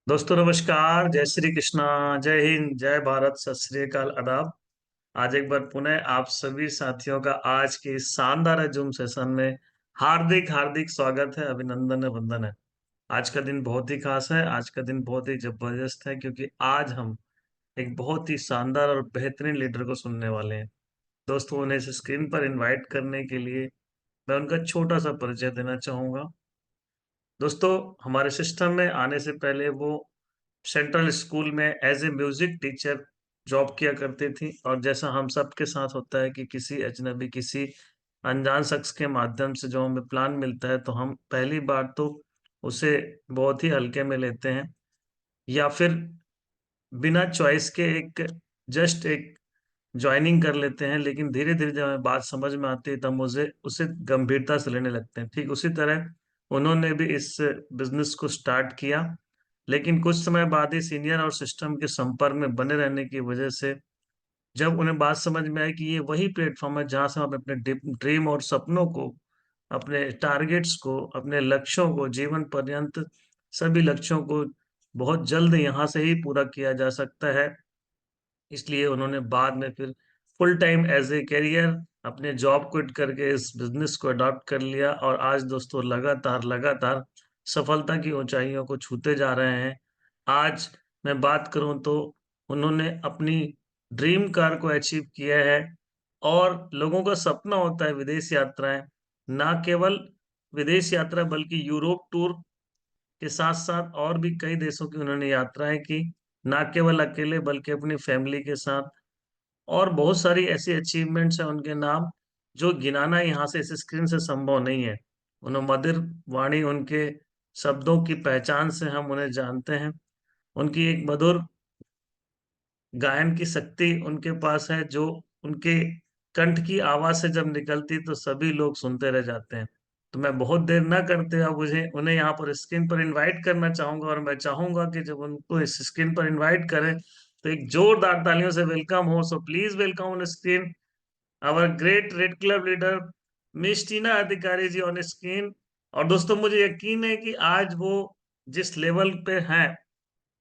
दोस्तों नमस्कार। जय श्री कृष्णा। जय हिंद, जय भारत, सत श्री अकाल, आदाब। आज एक बार पुनः आप सभी साथियों का आज के इस शानदार जूम सेशन में हार्दिक हार्दिक स्वागत है, अभिनंदन है, वंदन है। आज का दिन बहुत ही खास है, आज का दिन बहुत ही जबरदस्त है, क्योंकि आज हम एक बहुत ही शानदार और बेहतरीन लीडर को सुनने वाले हैं। दोस्तों, उन्हें इस स्क्रीन पर इनवाइट करने के लिए मैं उनका छोटा सा परिचय देना चाहूंगा। दोस्तों, हमारे सिस्टम में आने से पहले वो सेंट्रल स्कूल में as a music teacher job किया करती थी। और जैसा हम सबके साथ होता है कि किसी अजनबी, किसी अनजान शख्स के माध्यम से जो हमें प्लान मिलता है, तो हम पहली बार तो उसे बहुत ही हल्के में लेते हैं, या फिर बिना चॉइस के एक जस्ट एक ज्वाइनिंग कर लेते हैं। लेकिन धीरे धीरे जब हमें बात समझ में आती है, तब मुझे उसे गंभीरता से लेने लगते हैं। ठीक उसी तरह उन्होंने भी इस बिजनेस को स्टार्ट किया, लेकिन कुछ समय बाद ही सीनियर और सिस्टम के संपर्क में बने रहने की वजह से जब उन्हें बात समझ में आई कि ये वही प्लेटफॉर्म है जहां से हम अपने ड्रीम और सपनों को, अपने टारगेट्स को, अपने लक्ष्यों को, जीवन पर्यंत सभी लक्ष्यों को बहुत जल्द यहाँ से ही पूरा किया जा सकता है, इसलिए उन्होंने बाद में फिर full time as a career अपने जॉब क्विट करके इस बिजनेस को अडॉप्ट कर लिया। और आज दोस्तों लगातार लगातार सफलता की ऊंचाइयों को छूते जा रहे हैं। आज मैं बात करूं तो उन्होंने अपनी ड्रीम कार को अचीव किया है। और लोगों का सपना होता है विदेश यात्राएं, ना केवल विदेश यात्रा बल्कि यूरोप टूर के साथ साथ और भी कई देशों की उन्होंने यात्राएं की, ना केवल अकेले बल्कि अपनी फैमिली के साथ। और बहुत सारी ऐसी अचीवमेंट्स हैं उनके नाम, जो गिनाना यहाँ से इस स्क्रीन से संभव नहीं है। उन्हें मधुर वाणी, उनके शब्दों की पहचान से हम उन्हें जानते हैं। उनकी एक मधुर गायन की शक्ति उनके पास है, जो उनके कंठ की आवाज से जब निकलती तो सभी लोग सुनते रह जाते हैं। तो मैं बहुत देर ना करते हुए मुझे उन्हें यहाँ पर स्क्रीन पर इनवाइट करना चाहूंगा। और मैं चाहूंगा कि जब उनको इस स्क्रीन पर इनवाइट करें तो एक जोरदार तालियों से वेलकम हो। So please welcome on screen our great red club leader miss Tina Adhikari ji on screen. और दोस्तों, मुझे यकीन है कि आज वो जिस लेवल पे हैं,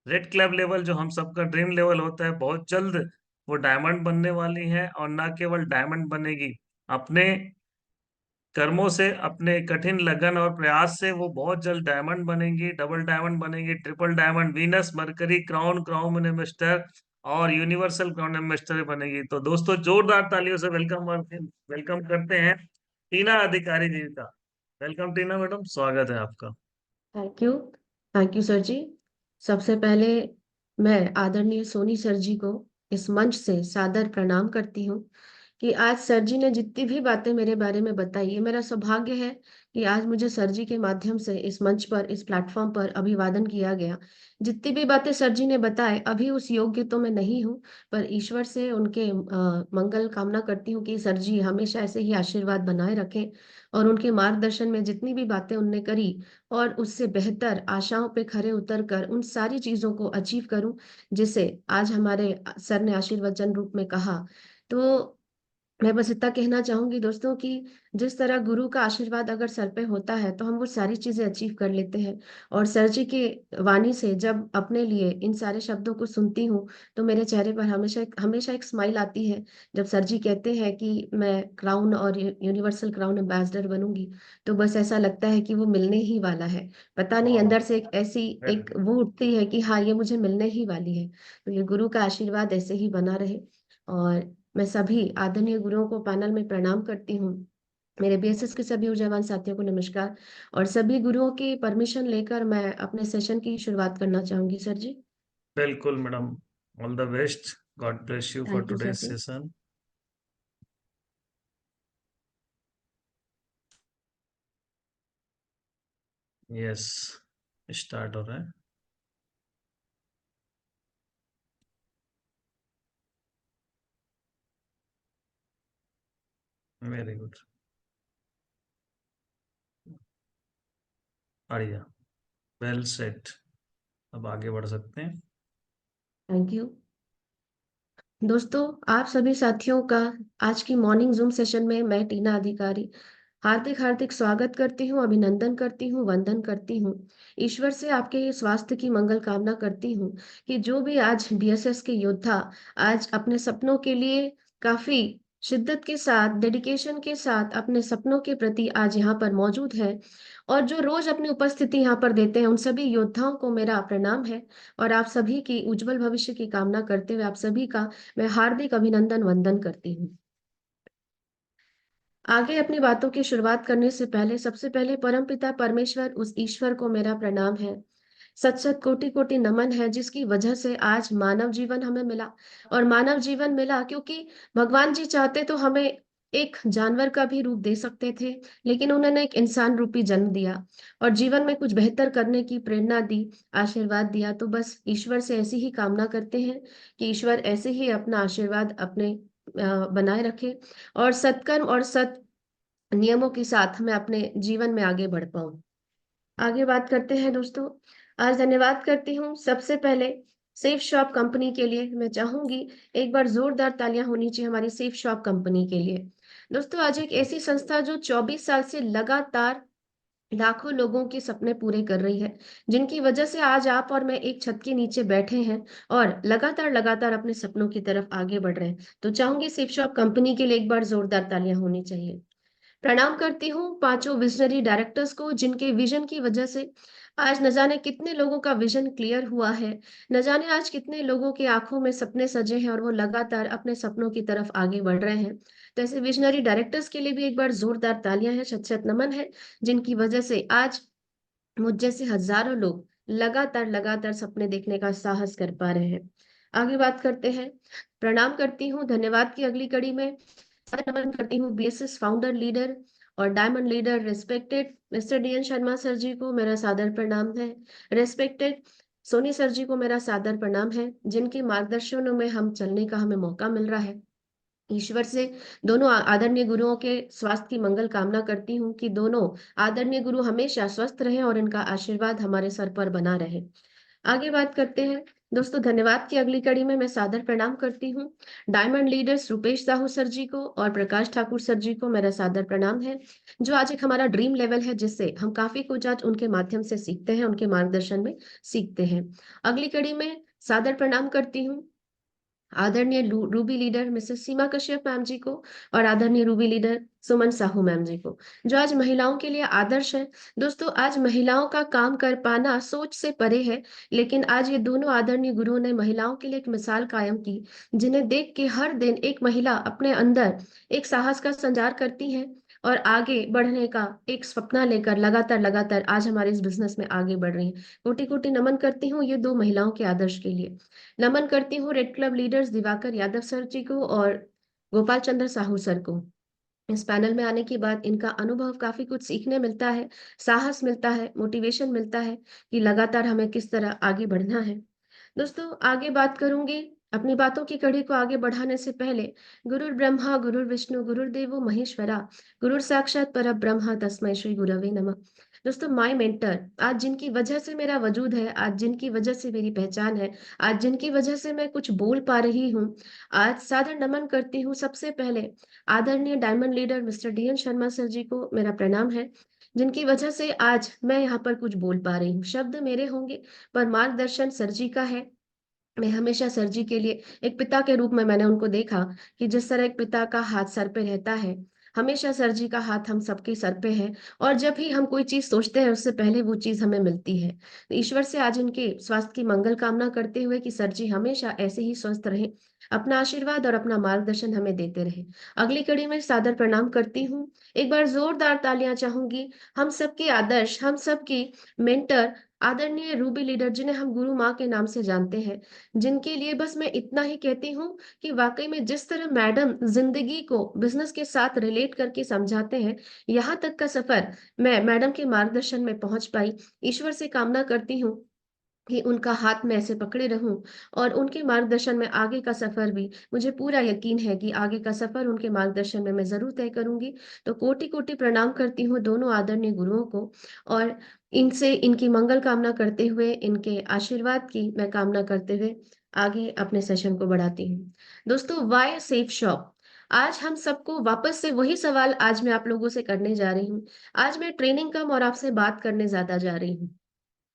रेड क्लब लेवल जो हम सबका ड्रीम लेवल होता है, बहुत जल्द वो डायमंड बनने वाली है। और ना केवल डायमंड बनेगी, अपने कर्मों से, अपने कठिन लगन और प्रयास से वो बहुत जल्द डायमंड बनेंगी, डबल डायमंड बनेंगी, triple diamond, Venus, mercury, crown, crown ambassador और यूनिवर्सल क्राउन एम्बेसडर बनेगी। तो दोस्तों, जोरदार तालियों से वेलकम वेलकम करते हैं टीना अधिकारी जी का। वेलकम टीना मैडम, स्वागत है आपका। Thank you. Thank you sir ji. सबसे पहले मैं आदरणीय सोनी सर जी को इस मंच से सादर प्रणाम करती हूँ कि आज सर जी ने जितनी भी बातें मेरे बारे में बताई, ये मेरा सौभाग्य है कि आज मुझे सर जी के माध्यम से इस मंच पर, इस प्लेटफॉर्म पर अभिवादन किया गया। जितनी भी बातें सर जी ने बताए, अभी उस योग्य तो मैं नहीं हूँ, पर ईश्वर से उनके मंगल कामना करती हूँ कि सर जी हमेशा ऐसे ही आशीर्वाद बनाए रखें और उनके मार्गदर्शन में जितनी भी बातें उनने करी और उससे बेहतर आशाओं पे खरे उतर कर उन सारी चीजों को अचीव करूं, जिसे आज हमारे सर ने आशीर्वचन रूप में कहा। तो मैं बस इतना कहना चाहूंगी दोस्तों कि जिस तरह गुरु का आशीर्वाद अगर सर पे होता है तो हम वो सारी चीजें अचीव कर लेते हैं। और सर जी की वाणी से जब अपने लिए इन सारे शब्दों को सुनती हूँ तो मेरे चेहरे पर हमेशा हमेशा एक स्माइल आती है। जब सर जी कहते हैं कि मैं क्राउन और यूनिवर्सल क्राउन एम्बेसडर बनूंगी, तो बस ऐसा लगता है कि वो मिलने ही वाला है। पता नहीं, वाह, अंदर से एक ऐसी एक वो उठती है कि हाँ, ये मुझे मिलने ही वाली है। तो ये गुरु का आशीर्वाद ऐसे ही बना रहे। और मैं सभी आदरणीय गुरुओं को पैनल में प्रणाम करती हूँ। मेरे बीएसएस के सभी ऊर्जावान साथियों को नमस्कार। और सभी गुरुओं की परमिशन लेकर मैं अपने सेशन की शुरुआत करना चाहूंगी सर जी। बिल्कुल madam, all the best. God bless you for thank you sir today's ji. Session. Yes, start हो रहा है। वेरी गुड, बढ़िया, वेल सेट। अब आगे बढ़ सकते हैं। Thank you. दोस्तों, आप सभी साथियों का आज की मॉर्निंग जूम सेशन में मैं टीना अधिकारी हार्दिक हार्दिक स्वागत करती हूँ, अभिनंदन करती हूँ, वंदन करती हूँ। ईश्वर से आपके स्वास्थ्य की मंगल कामना करती हूँ कि जो भी आज डीएसएस के योद्धा आज अपने सपनों के लिए काफ़ी शिद्दत के साथ, डेडिकेशन के साथ अपने सपनों के प्रति आज यहाँ पर मौजूद हैं और जो रोज़ अपनी उपस्थिति यहाँ पर देते हैं, उन सभी योद्धाओं को मेरा प्रणाम है और आप सभी की उज्जवल भविष्य की कामना करते हुए आप सभी का मैं हार्दिक अभिनंदन, वंदन करती हूँ। आगे अपनी बातों की शुरुआत करने से पहले सबसे पहले परमपिता परमेश्वर उस ईश्वर को मेरा प्रणाम है। सत सत कोटि कोटि नमन है जिसकी वजह से आज मानव जीवन हमें मिला और मानव जीवन मिला क्योंकि भगवान जी चाहते तो हमें एक जानवर का भी रूप दे सकते थे, लेकिन उन्होंने एक इंसान रूपी जन्म दिया और जीवन में कुछ बेहतर करने की प्रेरणा दी, आशीर्वाद दिया। तो बस ईश्वर से ऐसी ही कामना करते हैं कि ईश्वर ऐसे ही अपना आशीर्वाद अपने बनाए रखे और सत्कर्म और सत नियमों के साथ मैं अपने जीवन में आगे बढ़ पाऊँ। आगे बात करते हैं दोस्तों। आज धन्यवाद करती हूँ सबसे पहले सेफ शॉप कंपनी के लिए। मैं चाहूँगी एक बार ज़ोरदार तालियाँ होनी चाहिए हमारी सेफ शॉप कंपनी के लिए। दोस्तों आज एक ऐसी संस्था जो 24 साल से लगातार लाखों लोगों के सपने पूरे कर रही है, जिनकी वजह से आज आप और मैं एक छत के नीचे बैठे हैं और लगातार अपने सपनों की तरफ आगे बढ़ रहे हैं। तो चाहूँगी सेफ शॉप कंपनी के लिए एक बार ज़ोरदार तालियाँ होनी चाहिए। प्रणाम करती हूँ पांचों विजनरी डायरेक्टर्स को जिनके विजन की वजह से आज न जाने कितने लोगों का विजन क्लियर हुआ है, न जाने आज कितने लोगों की आंखों में सपने सजे हैं और वो लगातार अपने सपनों की तरफ आगे बढ़ रहे हैं। तो ऐसे विजनरी डायरेक्टर्स के लिए भी एक बार जोरदार तालियां हैं, शत शत नमन है, जिनकी वजह से आज मुझ जैसे हजारों लोग लगातार सपने देखने का साहस कर पा रहे हैं। आगे बात करते हैं। प्रणाम करती हूँ, धन्यवाद की अगली कड़ी में नमन करती हूँ बीएसएस फाउंडर लीडर और diamond leader respected mister DN Sharma sir ji को मेरा सादर प्रणाम है। रेस्पेक्टेड सोनी सर जी को मेरा सादर प्रणाम है, जिनके मार्गदर्शनों में हम चलने का हमें मौका मिल रहा है। ईश्वर से दोनों आदरणीय गुरुओं के स्वास्थ्य की मंगल कामना करती हूँ कि दोनों आदरणीय गुरु हमेशा स्वस्थ रहें और इनका आशीर्वाद हमारे सर पर बना रहे। आगे बात करते हैं दोस्तों। धन्यवाद की अगली कड़ी में मैं सादर प्रणाम करती हूँ diamond leaders Rupesh Sahu sir ji को और प्रकाश ठाकुर सर जी को मेरा सादर प्रणाम है, जो आज एक हमारा ड्रीम लेवल है जिससे हम काफी कुछ आज उनके माध्यम से सीखते हैं, उनके मार्गदर्शन में सीखते हैं। अगली कड़ी में सादर प्रणाम करती हूँ आदरणीय रूबी लीडर मिसेस सीमा कश्यप मैम जी को और आदरणीय रूबी लीडर सुमन साहू मैम जी को, जो आज महिलाओं के लिए आदर्श है। दोस्तों आज महिलाओं का काम कर पाना सोच से परे है, लेकिन आज ये दोनों आदरणीय गुरुओं ने महिलाओं के लिए एक मिसाल कायम की, जिन्हें देख के हर दिन एक महिला अपने अंदर एक साहस का संचार करती है और आगे बढ़ने का एक सपना लेकर लगातार आज हमारे इस बिजनेस में आगे बढ़ रही है। कोटि कोटि नमन करती हूँ ये दो महिलाओं के आदर्श के लिए। नमन करती हूँ red club leaders Diwakar Yadav sir ji को और गोपाल चंद्र साहू सर को। इस पैनल में आने के बाद इनका अनुभव काफी कुछ सीखने मिलता है, साहस मिलता है, मोटिवेशन मिलता है कि लगातार हमें किस तरह आगे बढ़ना है। दोस्तों आगे बात करूंगी। अपनी बातों की कड़ी को आगे बढ़ाने से पहले गुरुर् ब्रह्मा गुरुर्विष्णु गुरुर्देवो महेश्वरा गुरुर साक्षात परब्रह्म तस्मै श्री गुरवे नमः। दोस्तों माय मेंटर, आज जिनकी वजह से मेरा वजूद है, आज जिनकी वजह से मेरी पहचान है, आज जिनकी वजह से मैं कुछ बोल पा रही हूँ, आज सादर नमन करती हूँ सबसे पहले आदरणीय diamond leader mister DN Sharma sir ji को मेरा प्रणाम है, जिनकी वजह से आज मैं यहाँ पर कुछ बोल पा रही हूँ। शब्द मेरे होंगे पर मार्गदर्शन सर जी का है। मैं हमेशा सर जी के लिए एक पिता के रूप में मैंने उनको देखा कि जिस तरह एक पिता का हाथ सर पे रहता है, हमेशा सर जी का हाथ हम सबके सर पे है और जब भी हम कोई चीज सोचते हैं उससे पहले वो चीज हमें मिलती है। तो ईश्वर से आज उनके स्वास्थ्य की मंगल कामना करते हुए कि सर जी हमेशा ऐसे ही स्वस्थ रहे, अपना आशीर्वाद और अपना मार्गदर्शन हमें देते रहे। अगली कड़ी में सादर प्रणाम करती हूँ। एक बार जोरदार तालियां चाहूंगी हम सबके आदर्श, हम सबकी मेंटर आदरणीय रूबी लीडर, जिन्हें हम गुरु माँ के नाम से जानते हैं, जिनके लिए बस मैं इतना ही कहती हूँ कि वाकई में जिस तरह मैडम जिंदगी को बिजनेस के साथ रिलेट करके समझाते हैं, यहाँ तक का सफर मैं मैडम के मार्गदर्शन में पहुंच पाई। ईश्वर से कामना करती हूँ कि उनका हाथ में ऐसे पकड़े रहूं और उनके मार्गदर्शन में आगे का सफर भी मुझे पूरा यकीन है कि आगे का सफर उनके मार्गदर्शन में मैं जरूर तय करूंगी। तो कोटि कोटि प्रणाम करती हूँ दोनों आदरणीय गुरुओं को और इनसे इनकी मंगल कामना करते हुए इनके आशीर्वाद की मैं कामना करते हुए आगे अपने सेशन को बढ़ाती हूँ। दोस्तों वाई सेफ शॉप, आज हम सबको वापस से वही सवाल आज मैं आप लोगों से करने जा रही हूँ। आज मैं ट्रेनिंग कम और आपसे बात करने ज्यादा जा रही हूँ।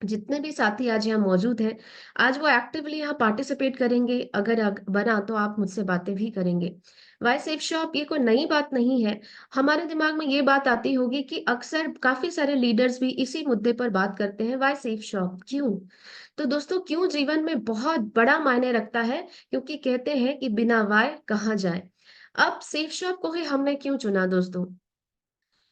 जितने भी साथी आज यहाँ मौजूद हैं, आज वो एक्टिवली यहाँ पार्टिसिपेट करेंगे। अगर बना तो आप मुझसे बातें भी करेंगे। वाई सेफ शॉप ये कोई नई बात नहीं है। हमारे दिमाग में ये बात आती होगी कि अक्सर काफी सारे लीडर्स भी इसी मुद्दे पर बात करते हैं, वाई सेफ शॉप क्यों। तो दोस्तों, क्यों जीवन में बहुत बड़ा मायने रखता है, क्योंकि कहते हैं कि बिना वाय कहाँ जाए। अब सेफ शॉप को ही हमने क्यों चुना दोस्तों?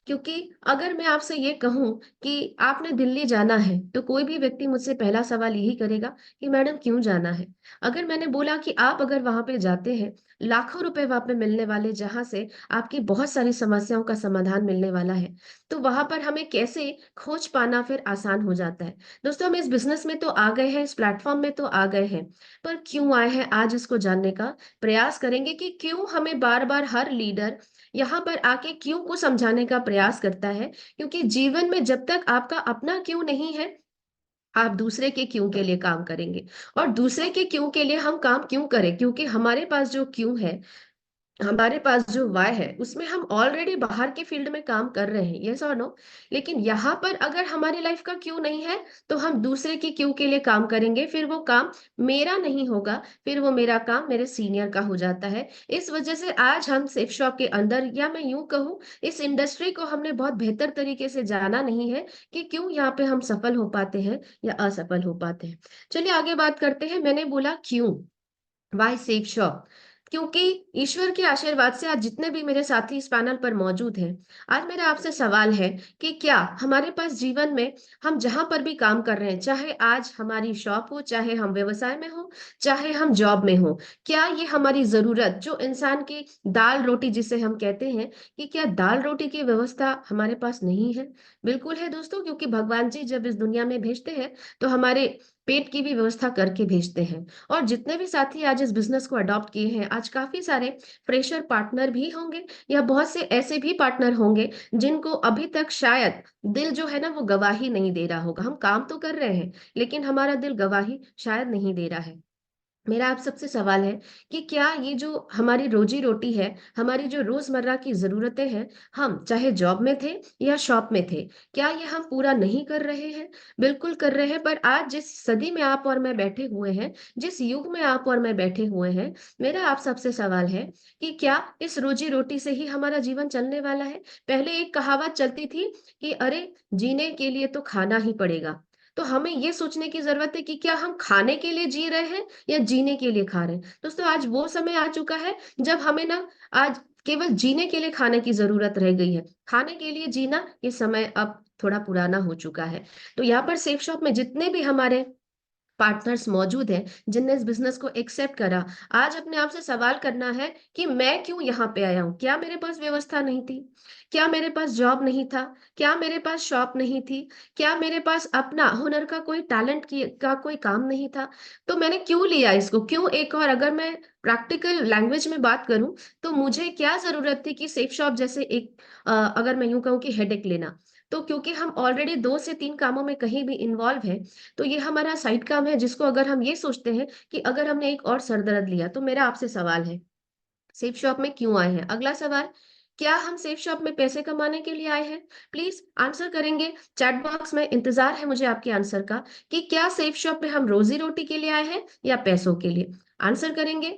क्योंकि अगर मैं आपसे ये कहूं कि आपने दिल्ली जाना है, तो कोई भी व्यक्ति मुझसे पहला सवाल यही करेगा कि मैडम क्यों जाना है। अगर मैंने बोला कि आप अगर वहां पे जाते हैं, लाखों रुपए वहां पे मिलने वाले, जहां से आपकी बहुत सारी समस्याओं का समाधान मिलने वाला है, तो वहां पर हमें कैसे खोज पाना फिर आसान हो जाता है। दोस्तों, हम इस बिजनेस में तो आ गए हैं, इस प्लेटफॉर्म में तो आ गए हैं, पर क्यों आए हैं आज इसको जानने का प्रयास करेंगे कि क्यों हमें बार बार हर लीडर यहाँ पर आके क्यों को समझाने का प्रयास करता है। क्योंकि जीवन में जब तक आपका अपना क्यों नहीं है, आप दूसरे के क्यों के लिए काम करेंगे। और दूसरे के क्यों के लिए हम काम क्यों करें, क्योंकि हमारे पास जो क्यों है, हमारे पास जो वाय है, उसमें हम ऑलरेडी बाहर के फील्ड में काम कर रहे हैं, यस और नो। लेकिन यहाँ पर अगर हमारी लाइफ का क्यों नहीं है, तो हम दूसरे की क्यों के लिए काम करेंगे। फिर वो काम मेरा नहीं होगा, फिर वो मेरा काम मेरे सीनियर का हो जाता है। इस वजह से आज हम सेफ शॉप के अंदर, या मैं यूं कहूँ, इस इंडस्ट्री को हमने बहुत बेहतर तरीके से जाना नहीं है कि क्यों यहाँ पे हम सफल हो पाते हैं या असफल हो पाते हैं। चलिए आगे बात करते हैं। मैंने बोला क्यों, वाई सेफ शॉप, क्योंकि ईश्वर के आशीर्वाद से आज जितने भी मेरे साथी इस पैनल पर मौजूद हैं, आज मेरा आपसे सवाल है कि क्या हमारे पास जीवन में, हम जहां पर भी काम कर रहे हैं, चाहे आज हमारी शॉप हो, चाहे हम व्यवसाय में हो, चाहे हम जॉब में हो, क्या ये हमारी जरूरत, जो इंसान की दाल रोटी जिसे हम कहते हैं, कि क्या दाल रोटी की व्यवस्था हमारे पास नहीं है? बिल्कुल है दोस्तों, क्योंकि भगवान जी जब इस दुनिया में भेजते हैं, तो हमारे पेट की भी व्यवस्था करके भेजते हैं। और जितने भी साथी आज इस बिजनेस को अडॉप्ट किए हैं, आज काफी सारे फ्रेशर पार्टनर भी होंगे, या बहुत से ऐसे भी पार्टनर होंगे जिनको अभी तक शायद दिल जो है ना वो गवाही नहीं दे रहा होगा। हम काम तो कर रहे हैं, लेकिन हमारा दिल गवाही शायद नहीं दे रहा है। मेरा आप सबसे सवाल है कि क्या ये जो हमारी रोजी रोटी है, हमारी जो रोजमर्रा की जरूरतें हैं, हम चाहे जॉब में थे या शॉप में थे, क्या ये हम पूरा नहीं कर रहे हैं? बिल्कुल कर रहे हैं। पर आज जिस सदी में आप और मैं बैठे हुए हैं, जिस युग में आप और मैं बैठे हुए हैं, मेरा आप सबसे सवाल है कि क्या इस रोजी रोटी से ही हमारा जीवन चलने वाला है? पहले एक कहावत चलती थी कि अरे, जीने के लिए तो खाना ही पड़ेगा। तो हमें ये सोचने की जरूरत है कि क्या हम खाने के लिए जी रहे हैं या जीने के लिए खा रहे हैं। दोस्तों, आज वो समय आ चुका है जब हमें ना, आज केवल जीने के लिए खाने की जरूरत रह गई है। खाने के लिए जीना, ये समय अब थोड़ा पुराना हो चुका है। तो यहाँ पर सेफ शॉप में जितने भी हमारे पार्टनर्स मौजूद हैं, जिनने इस बिजनेस को एक्सेप्ट करा, आज अपने आप से सवाल करना है कि मैं क्यों यहाँ पे आया हूँ। क्या मेरे पास व्यवस्था नहीं थी? क्या मेरे पास जॉब नहीं था? क्या मेरे पास शॉप नहीं थी? क्या मेरे पास अपना हुनर का कोई टैलेंट की का कोई काम नहीं था? तो मैंने क्यों लिया इसको, क्यों? एक और अगर मैं प्रैक्टिकल लैंग्वेज में बात करूं, तो मुझे क्या जरूरत थी कि सेफ शॉप जैसे एक, अगर मैं यूं कहूं कि हेडेक लेना, तो क्योंकि हम ऑलरेडी 2 से 3 कामों में कहीं भी इन्वॉल्व है, तो ये हमारा साइड काम है, जिसको अगर हम ये सोचते हैं कि अगर हमने एक और सरदर्द लिया। तो मेरा आपसे सवाल है, सेफ शॉप में क्यों आए हैं? अगला सवाल, क्या हम सेफ शॉप में पैसे कमाने के लिए आए हैं? प्लीज आंसर करेंगे। चैट बॉक्स में इंतजार है मुझे आपके आंसर का, कि क्या सेफ शॉप में हम रोजी रोटी के लिए आए हैं या पैसों के लिए? आंसर करेंगे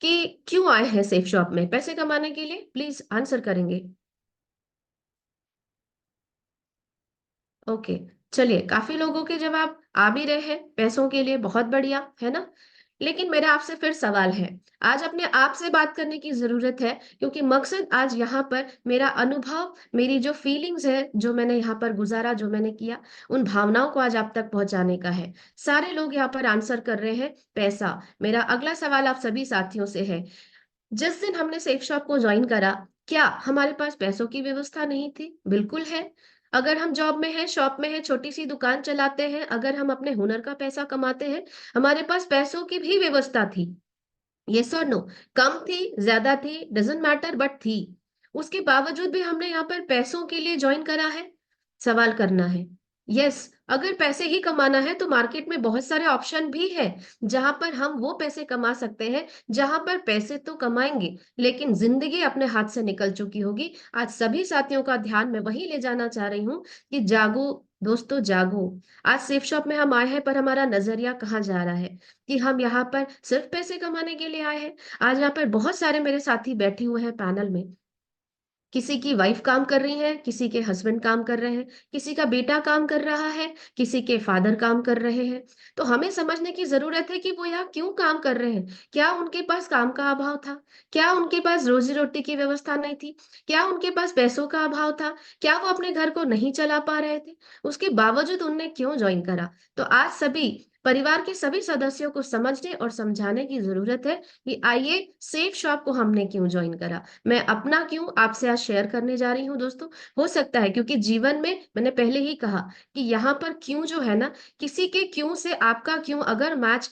कि क्यों आए हैं सेफ शॉप में, पैसे कमाने के लिए? प्लीज आंसर करेंगे। ओके, चलिए, काफी लोगों के जवाब आ भी रहे हैं पैसों के लिए, बहुत बढ़िया है ना। लेकिन मेरा आपसे फिर सवाल है, आज अपने आप से बात करने की जरूरत है, क्योंकि मकसद आज यहाँ पर मेरा अनुभव, मेरी जो फीलिंग्स है, जो मैंने यहाँ पर गुजारा, जो मैंने किया, उन भावनाओं को आज आप तक पहुंचाने का है। सारे लोग यहाँ पर आंसर कर रहे हैं पैसा। मेरा अगला सवाल आप सभी साथियों से है, जिस दिन हमने सेफ शॉप को ज्वाइन करा, क्या हमारे पास पैसों की व्यवस्था नहीं थी? बिल्कुल है। अगर हम जॉब में हैं, शॉप में हैं, छोटी सी दुकान चलाते हैं, अगर हम अपने हुनर का पैसा कमाते हैं, हमारे पास पैसों की भी व्यवस्था थी। यस और नो? कम थी, ज्यादा थी, डजेंट मैटर, बट थी। उसके बावजूद भी हमने यहाँ पर पैसों के लिए ज्वाइन करा है? सवाल करना है। यस, अगर पैसे ही कमाना है तो मार्केट में बहुत सारे ऑप्शन भी है, जहां पर हम वो पैसे कमा सकते हैं, जहां पर पैसे तो कमाएंगे लेकिन जिंदगी अपने हाथ से निकल चुकी होगी। आज सभी साथियों का ध्यान मैं वही ले जाना चाह रही हूँ कि जागो दोस्तों, जागो। आज सेफ शॉप में हम आए हैं, पर हमारा नजरिया कहाँ जा रहा है कि हम यहाँ पर सिर्फ पैसे कमाने के लिए आए हैं। आज यहाँ पर बहुत सारे मेरे साथी बैठे हुए हैं पैनल में। किसी की वाइफ काम कर रही है, किसी के हस्बैंड काम कर रहे हैं, किसी का बेटा काम कर रहा है, किसी के फादर काम कर रहे हैं। तो हमें समझने की जरूरत है कि वो यहाँ क्यों काम कर रहे हैं। क्या उनके पास काम का अभाव था? क्या उनके पास रोजी रोटी की व्यवस्था नहीं थी? क्या उनके पास पैसों का अभाव था? क्या वो अपने घर को नहीं चला पा रहे थे? उसके बावजूद उनने क्यों ज्वाइन करा? तो आज सभी परिवार के सभी सदस्यों को समझने और समझाने की जरूरत है कि आइए, सेफ शॉप को हमने क्यों ज्वाइन करा। मैं अपना क्यों आपसे आज शेयर करने जा रही हूँ दोस्तों। हो सकता है क्योंकि जीवन में मैंने पहले ही कहा कि यहाँ पर क्यों जो है ना, किसी के क्यों से आपका क्यों अगर मैच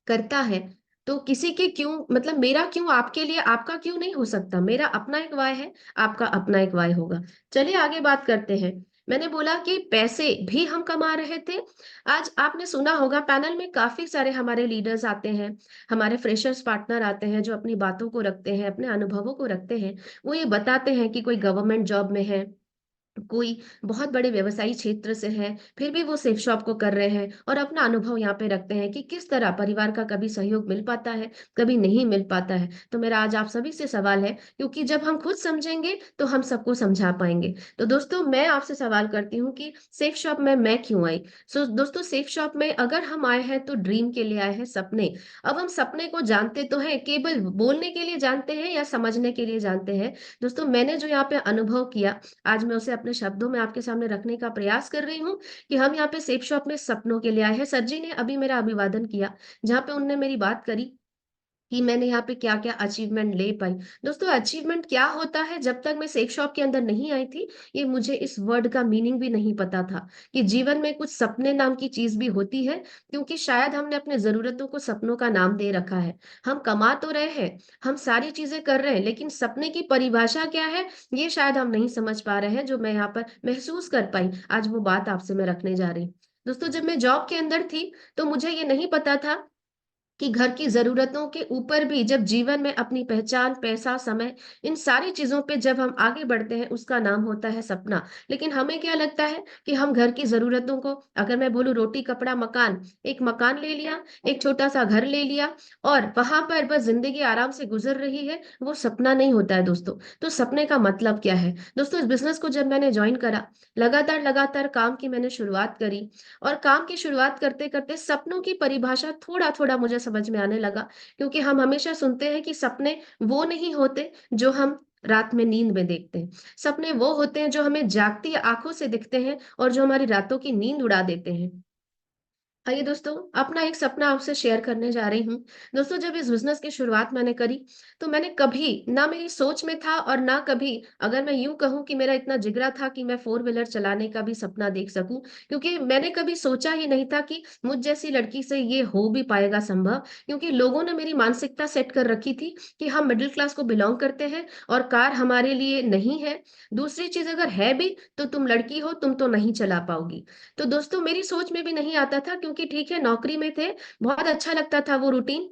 करता है, तो किसी के क्यों मतलब मेरा क्यों आपके लिए आपका क्यों नहीं हो सकता। मेरा अपना एक वाय है, आपका अपना एक वाय होगा। चलिए आगे बात करते हैं। मैंने बोला कि पैसे भी हम कमा रहे थे। आज आपने सुना होगा पैनल में काफी सारे हमारे लीडर्स आते हैं, हमारे फ्रेशर्स पार्टनर आते हैं जो अपनी बातों को रखते हैं, अपने अनुभवों को रखते हैं। वो ये बताते हैं कि कोई गवर्नमेंट जॉब में है, कोई बहुत बड़े व्यवसायी क्षेत्र से है, फिर भी वो सेफ शॉप को कर रहे हैं और अपना अनुभव यहाँ पे रखते हैं कि किस तरह परिवार का कभी सहयोग मिल पाता है, कभी नहीं मिल पाता है। तो मेरा आज आप सभी से सवाल है, क्योंकि जब हम खुद समझेंगे तो हम सबको समझा पाएंगे। तो दोस्तों मैं आपसे सवाल करती हूँ कि सेफ शॉप में मैं क्यों आई। दोस्तों सेफ शॉप में अगर हम आए हैं तो ड्रीम के लिए आए हैं, सपने। अब हम सपने को जानते तो हैं, केवल बोलने के लिए जानते हैं या समझने के लिए जानते हैं। दोस्तों मैंने जो यहाँ पे अनुभव किया, आज मैं उसे अपने शब्दों में आपके सामने रखने का प्रयास कर रही हूँ कि हम यहाँ पे सेफ शॉप में सपनों के लिए आए हैं। सर जी ने अभी मेरा अभिवादन किया, जहाँ पे उनने मेरी बात करी कि मैंने यहाँ पे क्या क्या अचीवमेंट ले पाई। दोस्तों अचीवमेंट क्या होता है, जब तक मैं सेफ शॉप के अंदर नहीं आई थी, ये मुझे इस वर्ड का मीनिंग भी नहीं पता था कि जीवन में कुछ सपने नाम की चीज भी होती है। क्योंकि शायद हमने अपने जरूरतों को सपनों का नाम दे रखा है। हम कमा तो रहे हैं, हम सारी चीजें कर रहे हैं, लेकिन सपने की परिभाषा क्या है, ये शायद हम नहीं समझ पा रहे हैं। जो मैं यहाँ पर महसूस कर पाई, आज वो बात आपसे मैं रखने जा रही हूँ। दोस्तों जब मैं जॉब के अंदर थी, तो मुझे ये नहीं पता था कि घर की जरूरतों के ऊपर भी जब जीवन में अपनी पहचान, पैसा, समय, इन सारी चीजों पे जब हम आगे बढ़ते हैं, उसका नाम होता है सपना। लेकिन हमें क्या लगता है कि हम घर की जरूरतों को, अगर मैं बोलूं रोटी कपड़ा मकान, एक मकान ले लिया, एक छोटा सा घर ले लिया और वहां पर बस जिंदगी आराम से गुजर रही है, वो सपना नहीं होता है दोस्तों। तो सपने का मतलब क्या है दोस्तों। इस बिजनेस को जब मैंने ज्वाइन करा, लगातार लगातार काम की मैंने शुरुआत करी, और काम की शुरुआत करते करते सपनों की परिभाषा थोड़ा थोड़ा मुझे समझ में आने लगा। क्योंकि हम हमेशा सुनते हैं कि सपने वो नहीं होते जो हम रात में नींद में देखते हैं। सपने वो होते हैं जो हमें जागती आंखों से दिखते हैं और जो हमारी रातों की नींद उड़ा देते हैं। आइए दोस्तों, अपना एक सपना आपसे शेयर करने जा रही हूँ। दोस्तों जब इस बिजनेस की शुरुआत मैंने करी, तो मैंने कभी ना मेरी सोच में था और ना कभी, अगर मैं यूं कहूं कि मेरा इतना जिगरा था कि मैं फोर व्हीलर चलाने का भी सपना देख सकूं। क्योंकि मैंने कभी सोचा ही नहीं था कि मुझ जैसी लड़की से ये हो भी पाएगा संभव। क्योंकि लोगों ने मेरी मानसिकता सेट कर रखी थी कि हम मिडिल क्लास को बिलोंग करते हैं और कार हमारे लिए नहीं है। दूसरी चीज अगर है भी, तो तुम लड़की हो, तुम तो नहीं चला पाओगी। तो दोस्तों मेरी सोच में भी नहीं आता था, क्योंकि ठीक है नौकरी में थे, बहुत अच्छा लगता था वो रूटीन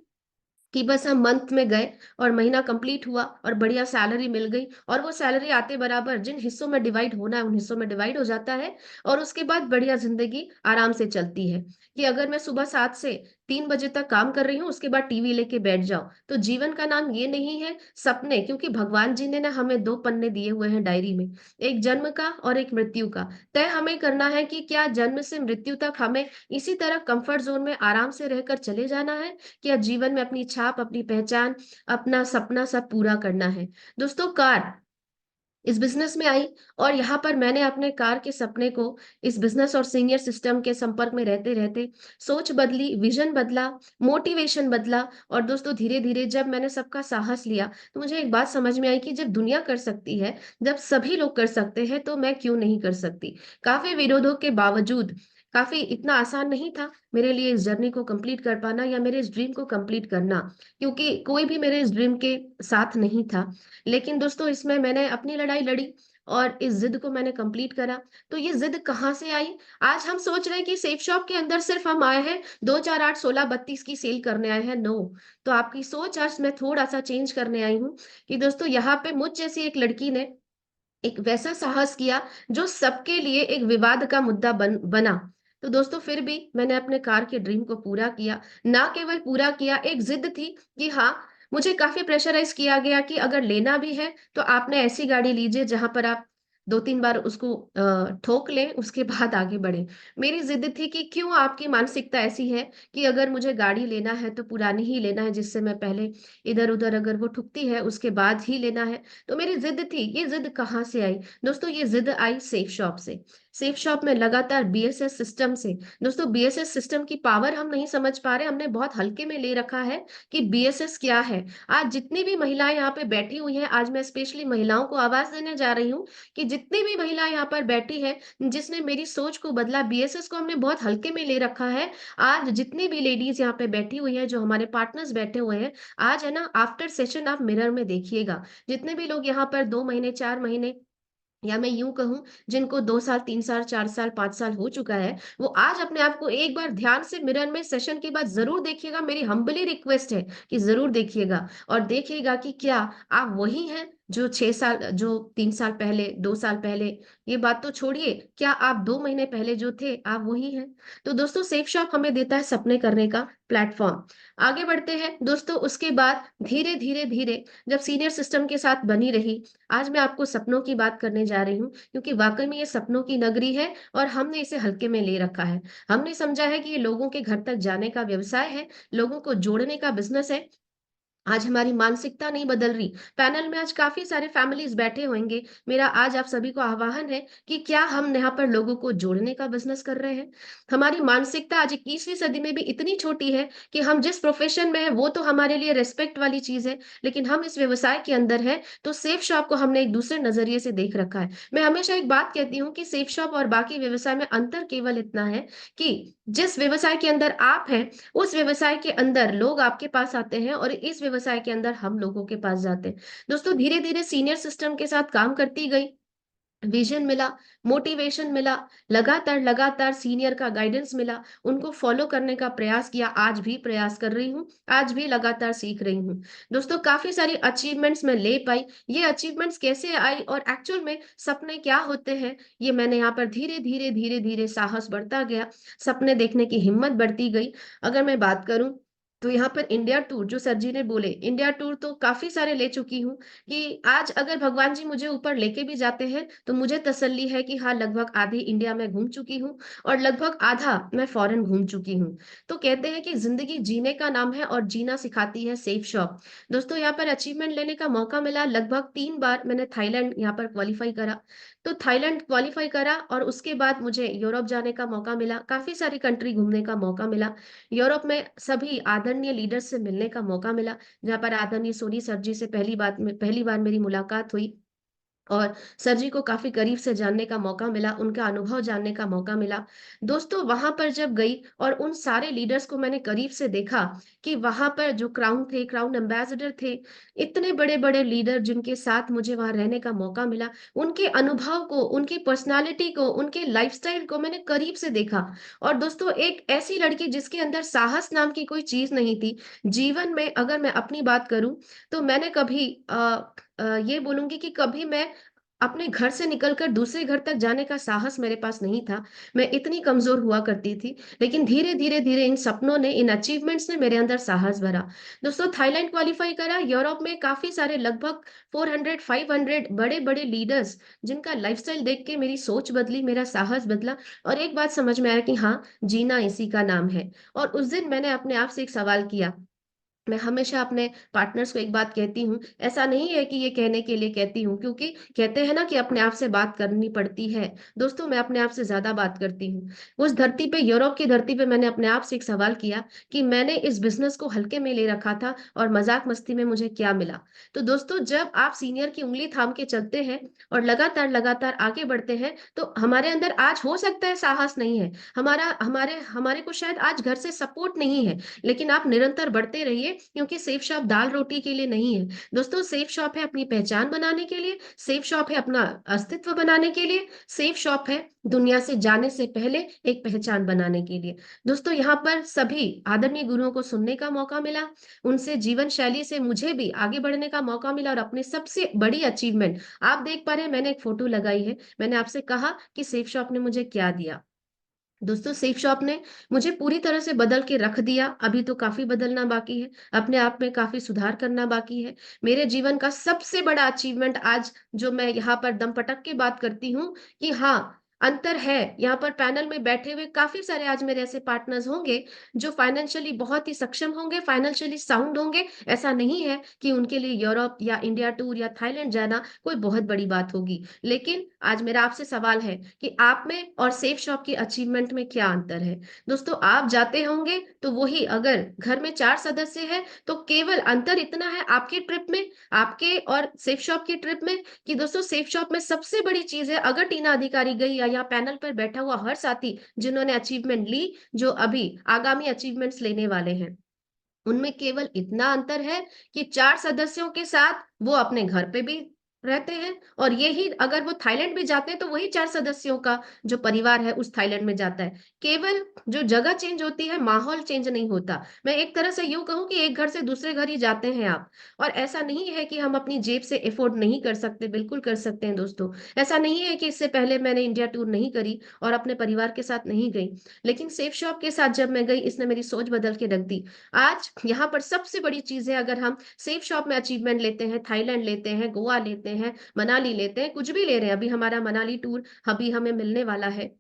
कि बस हम मंथ में गए और महीना कंप्लीट हुआ और बढ़िया सैलरी मिल गई, और वो सैलरी आते बराबर जिन हिस्सों में डिवाइड होना है उन हिस्सों में डिवाइड हो जाता है। और उसके बाद बढ़िया जिंदगी आराम से चलती है कि अगर मैं सुबह 7 से 3 बजे तक काम कर रही हूँ, उसके बाद टीवी लेके बैठ जाओ, तो जीवन का नाम ये नहीं है सपने। क्योंकि भगवान जी ने ना हमें 2 पन्ने दिए हुए हैं डायरी में, एक जन्म का और एक मृत्यु का। तय हमें करना है कि क्या जन्म से मृत्यु तक हमें इसी तरह कंफर्ट जोन में आराम से रहकर चले जाना है, कि अब जीवन में अपनी छाप, अपनी पहचान, अपना सपना सब पूरा करना है। दोस्तों कार इस बिजनेस में आई, और यहाँ पर मैंने अपने कार के सपने को इस बिजनेस और सीनियर सिस्टम के संपर्क में रहते रहते सोच बदली, विजन बदला, मोटिवेशन बदला। और दोस्तों धीरे धीरे जब मैंने सबका साहस लिया, तो मुझे एक बात समझ में आई कि जब दुनिया कर सकती है, जब सभी लोग कर सकते हैं, तो मैं क्यों नहीं कर सकती। काफी विरोधों के बावजूद, काफी इतना आसान नहीं था मेरे लिए इस जर्नी को कंप्लीट कर पाना या मेरे इस ड्रीम को कंप्लीट करना, क्योंकि कोई भी मेरे इस ड्रीम के साथ नहीं था। लेकिन दोस्तों इसमें मैंने अपनी लड़ाई लड़ी, और इस ज़िद को मैंने कंप्लीट करा। तो ये ज़िद कहाँ से आई? आज हम सोच रहे हैं कि सेफ शॉप के अंदर सिर्फ़ हम आए हैं 2, 4, 8, 16, 32 की सेल करने आए हैं, नो। तो आपकी सोच आज मैं थोड़ा-सा चेंज करने आई हूँ कि दोस्तों यहाँ पे मुझ जैसी एक लड़की ने एक वैसा साहस किया जो सबके लिए एक विवाद का मुद्दा बना। तो दोस्तों फिर भी मैंने अपने कार के ड्रीम को पूरा किया। ना केवल पूरा किया, एक ज़िद थी कि हाँ, मुझे काफ़ी प्रेशराइज़ किया गया कि अगर लेना भी है तो आपने ऐसी गाड़ी लीजिए जहाँ पर आप 2-3 बार उसको ठोक लें, उसके बाद आगे बढ़ें। मेरी ज़िद थी कि क्यों आपकी मानसिकता ऐसी है कि अगर मुझे गाड़ी लेना है तो पुरानी ही लेना है, जिससे मैं पहले इधर-उधर अगर वो ठुकती है उसके बाद ही लेना है। तो मेरी ज़िद थी, ये ज़िद कहाँ से आई? दोस्तों ये ज़िद आई सेफ शॉप से। सेफ शॉप में लगातार बीएसएस सिस्टम से। दोस्तों बीएसएस सिस्टम की पावर हम नहीं समझ पा रहे, हमने बहुत हल्के में ले रखा है कि बीएसएस क्या है? आज जितनी भी महिलाएँ यहाँ पे बैठी हुई हैं, आज मैं स्पेशली महिलाओं को आवाज़ देने जा रही हूँ कि जितनी भी महिलाएँ यहाँ पर बैठी हैं, जिसने मेरी सोच को बदला, बीएसएस को हमने बहुत हल्के में ले रखा है। आज जितनी भी लेडीज़ यहाँ पे बैठी हुई हैं, जो हमारे पार्टनर्स बैठे हुए हैं, आज है ना आफ्टर सेशन आप मिरर में देखिएगा। जितने भी लोग यहाँ पर 2 महीने, 4 महीने या मैं यूँ कहूँ जिनको 2 साल, 3 साल, 4 साल, 5 साल हो चुका है, वो आज अपने आप को एक बार ध्यान से मिरर में सेशन के बाद ज़रूर देखिएगा, मेरी हम्बली रिक्वेस्ट है कि ज़रूर देखिएगा और देखिएगा कि क्या आप वही हैं जो 6 साल जो 3 साल पहले, 2 साल पहले, ये बात तो छोड़िए, क्या आप 2 महीने पहले जो थे, आप वही हैं? तो दोस्तों सेफ शॉप हमें देता है सपने करने का प्लेटफ़ॉर्म। आगे बढ़ते हैं दोस्तों उसके बाद धीरे, धीरे, धीरे जब सीनियर सिस्टम के साथ बनी रही, आज मैं आपको सपनों की बात करने जा रही हूँ क्योंकि वाक़ई में ये सपनों की नगरी है और हमने इसे हल्के में ले रखा है। हमने समझा है कि ये लोगों के घर तक जाने का व्यवसाय है, लोगों को जोड़ने का बिज़नेस है। आज हमारी मानसिकता नहीं बदल रही। पैनल में आज काफ़ी सारे फैमिलीज़ बैठे होंगे। मेरा आज आप सभी को आह्वान है कि क्या हम यहाँ पर लोगों को जोड़ने का बिज़नेस कर रहे हैं? हमारी मानसिकता आज 21वीं सदी में भी इतनी छोटी है कि हम जिस प्रोफ़ेशन में हैं वो तो हमारे लिए रिस्पेक्ट वाली चीज़ है, लेकिन हम इस व्यवसाय के अंदर हैं, तो सेफ शॉप को हमने एक दूसरे नज़रिए से देख रखा है। मैं हमेशा एक बात कहती हूँ कि सेफ शॉप और बाकी व्यवसाय में अंतर केवल इतना है कि जिस व्यवसाय के अंदर आप हैं, उस व्यवसाय के अंदर लोग आपके पास आते हैं और इस व्यवसाय के अंदर हम लोगों के पास जाते हैं। दोस्तों धीरे-धीरे सीनियर सिस्टम के साथ काम करती गई, विज़न मिला, मोटिवेशन मिला, लगातार सीनियर का गाइडेंस मिला, उनको फ़ॉलो करने का प्रयास किया, आज भी प्रयास कर रही हूँ, आज भी लगातार सीख रही हूँ। दोस्तों काफ़ी सारी अचीवमेंट्स मैं ले पाई, ये अचीवमेंट्स कैसे आई और एक्चुअल में सपने क्या होते हैं, ये मैंने यहाँ पर धीरे-धीरे साहस बढ़ता गया, सपने देखने की हिम्मत बढ़ती गई। अगर मैं बात करूँ, तो यहाँ पर इंडिया टूर जो सर जी ने बोले, इंडिया टूर तो काफ़ी सारे ले चुकी हूँ कि आज अगर भगवान जी मुझे ऊपर लेके भी जाते हैं, तो मुझे तसल्ली है कि हाँ, लगभग आधी इंडिया मैं घूम चुकी हूँ और लगभग आधा मैं फ़ॉरेन घूम चुकी हूँ। तो कहते हैं कि ज़िंदगी जीने का नाम है और जीना सिखाती है सेफ शॉप। दोस्तों यहाँ पर अचीवमेंट लेने का मौका मिला, लगभग 3 बार मैंने थाईलैंड यहाँ पर क्वालीफाई करा। तो थाईलैंड क्वालीफाई करा और उसके बाद मुझे यूरोप जाने का मौका मिला, काफ़ी सारी कंट्री घूमने का मौका मिला। यूरोप में सभी आदरणीय लीडर्स से मिलने का मौका मिला, जहाँ पर आदरणीय सोनी सर जी से पहली बार मेरी मुलाकात हुई। और सर जी को काफ़ी करीब से जानने का मौका मिला, उनका अनुभव जानने का मौका मिला। दोस्तों वहाँ पर जब गई और उन सारे लीडर्स को मैंने करीब से देखा कि वहाँ पर जो क्राउन एम्बेसडर थे, इतने बड़े-बड़े लीडर जिनके साथ मुझे वहाँ रहने का मौका मिला, उनके अनुभव को, उनकी पर्सनैलिटी को, उनके लाइफ़स्टाइल को मैंने करीब से देखा। और दोस्तों एक ऐसी लड़की जिसके अंदर साहस नाम की कोई चीज़ नहीं थी। जीवन में अगर मैं अपनी बात करूँ, तो मैंने कभी ये बोलूँगी कि कभी मैं अपने घर से निकलकर दूसरे घर तक जाने का साहस मेरे पास नहीं था। मैं इतनी कमज़ोर हुआ करती थी, लेकिन धीरे-धीरे इन सपनों ने, इन अचीवमेंट्स ने मेरे अंदर साहस भरा। दोस्तों थाईलैंड क्वालीफाई करा, यूरोप में काफ़ी सारे लगभग 400, 500 बड़े-बड़े लीडर्स जिनका लाइफ़स्टाइल देख के मेरी सोच बदली, मेरा साहस बदला और एक बात समझ में आया कि हाँ, जीना इसी का नाम है। और उस दिन मैंने अपने आप से एक सवाल किया, मैं हमेशा अपने पार्टनर्स को एक बात कहती हूँ, ऐसा नहीं है कि ये कहने के लिए कहती हूँ क्योंकि कहते हैं ना कि अपने आप से बात करनी पड़ती है। दोस्तों मैं अपने आप से ज़्यादा बात करती हूँ। उस धरती पे यूरोप की धरती पे मैंने अपने आप से एक सवाल किया कि मैंने इस बिज़नेस को हल्के में ले रखा था और मज़ाक-मस्ती में मुझे क्या मिला? तो दोस्तों जब आप सीनियर की उँगली थाम के चलते हैं और लगातार आगे बढ़ते हैं, तो हमारे अंदर आज हो सकता है साहस नहीं है, हमारे को शायद आज घर से सपोर्ट नहीं है, लेकिन आप निरंतर बढ़ते रहिए लिए, क्योंकि सेफ शॉप दाल रोटी के लिए नहीं है। दोस्तों, सेफ शॉप है अपनी पहचान बनाने के लिए, सेफ शॉप है अपना अस्तित्व बनाने के लिए, सेफ शॉप है दुनिया से जाने से पहले एक पहचान बनाने के लिए। दोस्तों, यहाँ पर सभी आदरणीय गुरुओं को सुनने का मौका मिला, उनसे जीवन शैली से मुझे भी आगे बढ़ने का मौका मिला और अपनी सबसे बड़ी अचीवमेंट आप देख पा रहे हैं, मैंने एक फोटो लगाई है। मैंने आपसे कहा कि सेफ शॉप ने मुझे क्या दिया। दोस्तों, सेफ शॉप ने मुझे पूरी तरह से बदल के रख दिया। अभी तो काफ़ी बदलना बाकी है, अपने आप में काफ़ी सुधार करना बाकी है। मेरे जीवन का सबसे बड़ा अचीवमेंट आज जो मैं यहाँ पर दम पटक के बात करती हूँ कि हाँ, अंतर है। यहाँ पर पैनल में बैठे हुए काफ़ी सारे आज मेरे ऐसे पार्टनर्स होंगे, जो फाइनेंशियली बहुत ही सक्षम होंगे, फाइनेंशियली साउंड होंगे। ऐसा नहीं है कि उनके लिए यूरोप या इंडिया टूर या थाईलैंड जाना कोई बहुत बड़ी बात होगी। लेकिन आज मेरा आपसे सवाल है कि आप में और सेफ शॉप की अचीवमेंट में क्या अंतर है? दोस्तों, आप जाते होंगे तो वही अगर घर में 4 सदस्य हैं तो केवल अंतर इतना है आपकी ट्रिप में, आपके और सेफ शॉप की ट्रिप में कि दोस्तों सेफ शॉप में सबसे बड़ी चीज़ है अगर टीना अधिकारी गई या यहाँ पैनल पर बैठा हुआ हर साथी जिन्होंने अचीवमेंट ली, जो अभी आगामी अचीवमेंट्स लेने वाले हैं। उनमें केवल इतना अंतर है कि 4 सदस्यों के साथ वो अपने घर पे भी रहते हैं और यही अगर वो थाईलैंड भी जाते हैं तो वही 4 सदस्यों का जो परिवार है उस थाईलैंड में जाता है। केवल जो जगह चेंज होती है, माहौल चेंज नहीं होता। मैं एक तरह से यूँ कहूँ कि एक घर से दूसरे घर ही जाते हैं आप और ऐसा नहीं है कि हम अपनी जेब से अफ़ोर्ड नहीं कर सकते, बिल्कुल कर सकते हैं दोस्तों। ऐसा नहीं है कि इससे पहले मैंने इंडिया टूर नहीं करी और अपने परिवार के साथ नहीं गई। लेकिन सेफ शॉप के साथ जब मैं गई, इसने मेरी सोच बदल के रख दी। आज यहाँ पर सबसे बड़ी चीज़ है अगर हम सेफ शॉप में अचीवमेंट लेते हैं, थाईलैंड लेते हैं, गोवा लेते हैं, मनाली लेते हैं, कुछ भी ले रहे हैं। अभी हमारा मनाली टूर अभी हमें मिलने वाला है।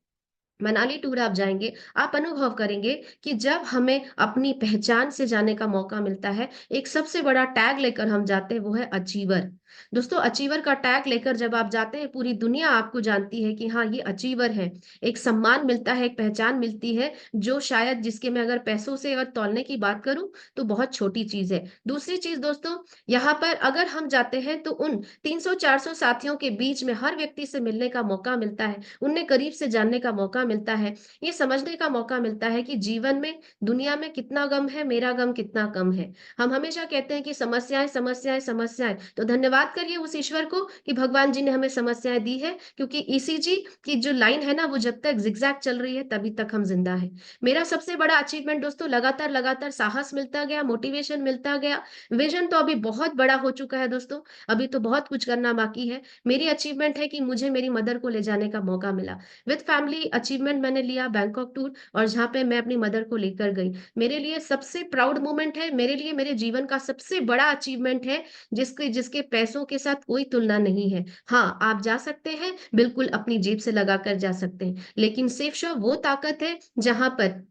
मनाली टूर आप जाएँगे, आप अनुभव करेंगे कि जब हमें अपनी पहचान से जाने का मौका मिलता है, एक सबसे बड़ा टैग लेकर हम जाते हैं, वो है अचीवर। दोस्तों, अचीवर का टैग लेकर जब आप जाते हैं, पूरी दुनिया आपको जानती है कि हाँ, ये अचीवर है। एक सम्मान मिलता है, एक पहचान मिलती है, जो शायद जिसके मैं अगर पैसों से अगर तौलने की बात करूँ, तो बहुत छोटी चीज़ है। दूसरी चीज़ दोस्तों, यहाँ पर अगर हम जाते हैं, तो उन 300-400 साथियों के बीच में हर व्यक्ति से मिलने का मौका मिलता है, उन्हें करीब से जानने का मौका मिलता है, ये समझने का मौका मिलता है कि जीवन में, दुनिया में कितना गम है, मेरा गम कितना कम है। हम हमेशा कहते हैं कि समस्याएँ, समस्याएँ, समस्याएँ, तो धन्यवाद करिए उस ईश्वर को कि भगवान जी ने हमें समस्याएँ दी हैं, क्योंकि ईसीजी की जो लाइन है ना, वो जब तक ज़िगज़ैग चल रही है, तभी तक हम ज़िंदा हैं। मेरा सबसे बड़ा अचीवमेंट दोस्तों लगातार-लगातार साहस मिलता गया, मोटिवेशन मिलता गया, विज़न तो अभी बहुत बड़ा हो चुका है दोस्तों, अभी तो बहुत कुछ करना बाकी है। मेरी अचीवमेंट है कि मुझे मेरी मदर को ले जाने का मौका मिला। विद फैमिली अचीवमेंट मैंने लिया बैंकॉक टूर और जहाँ पे मैं अपनी मदर को लेकर गई। मेरे लिए सबसे प्राउड मोमेंट है, मेरे लिए मेरे जीवन का सबसे बड़ा अचीवमेंट है, जिसके जिसके पैसों के साथ कोई तुलना नहीं है। हाँ, आप जा सकते हैं, बिल्कुल अपनी जेब से लगाकर जा सकते हैं, लेकिन सेफ शॉप वो ताकत है, जहाँ पर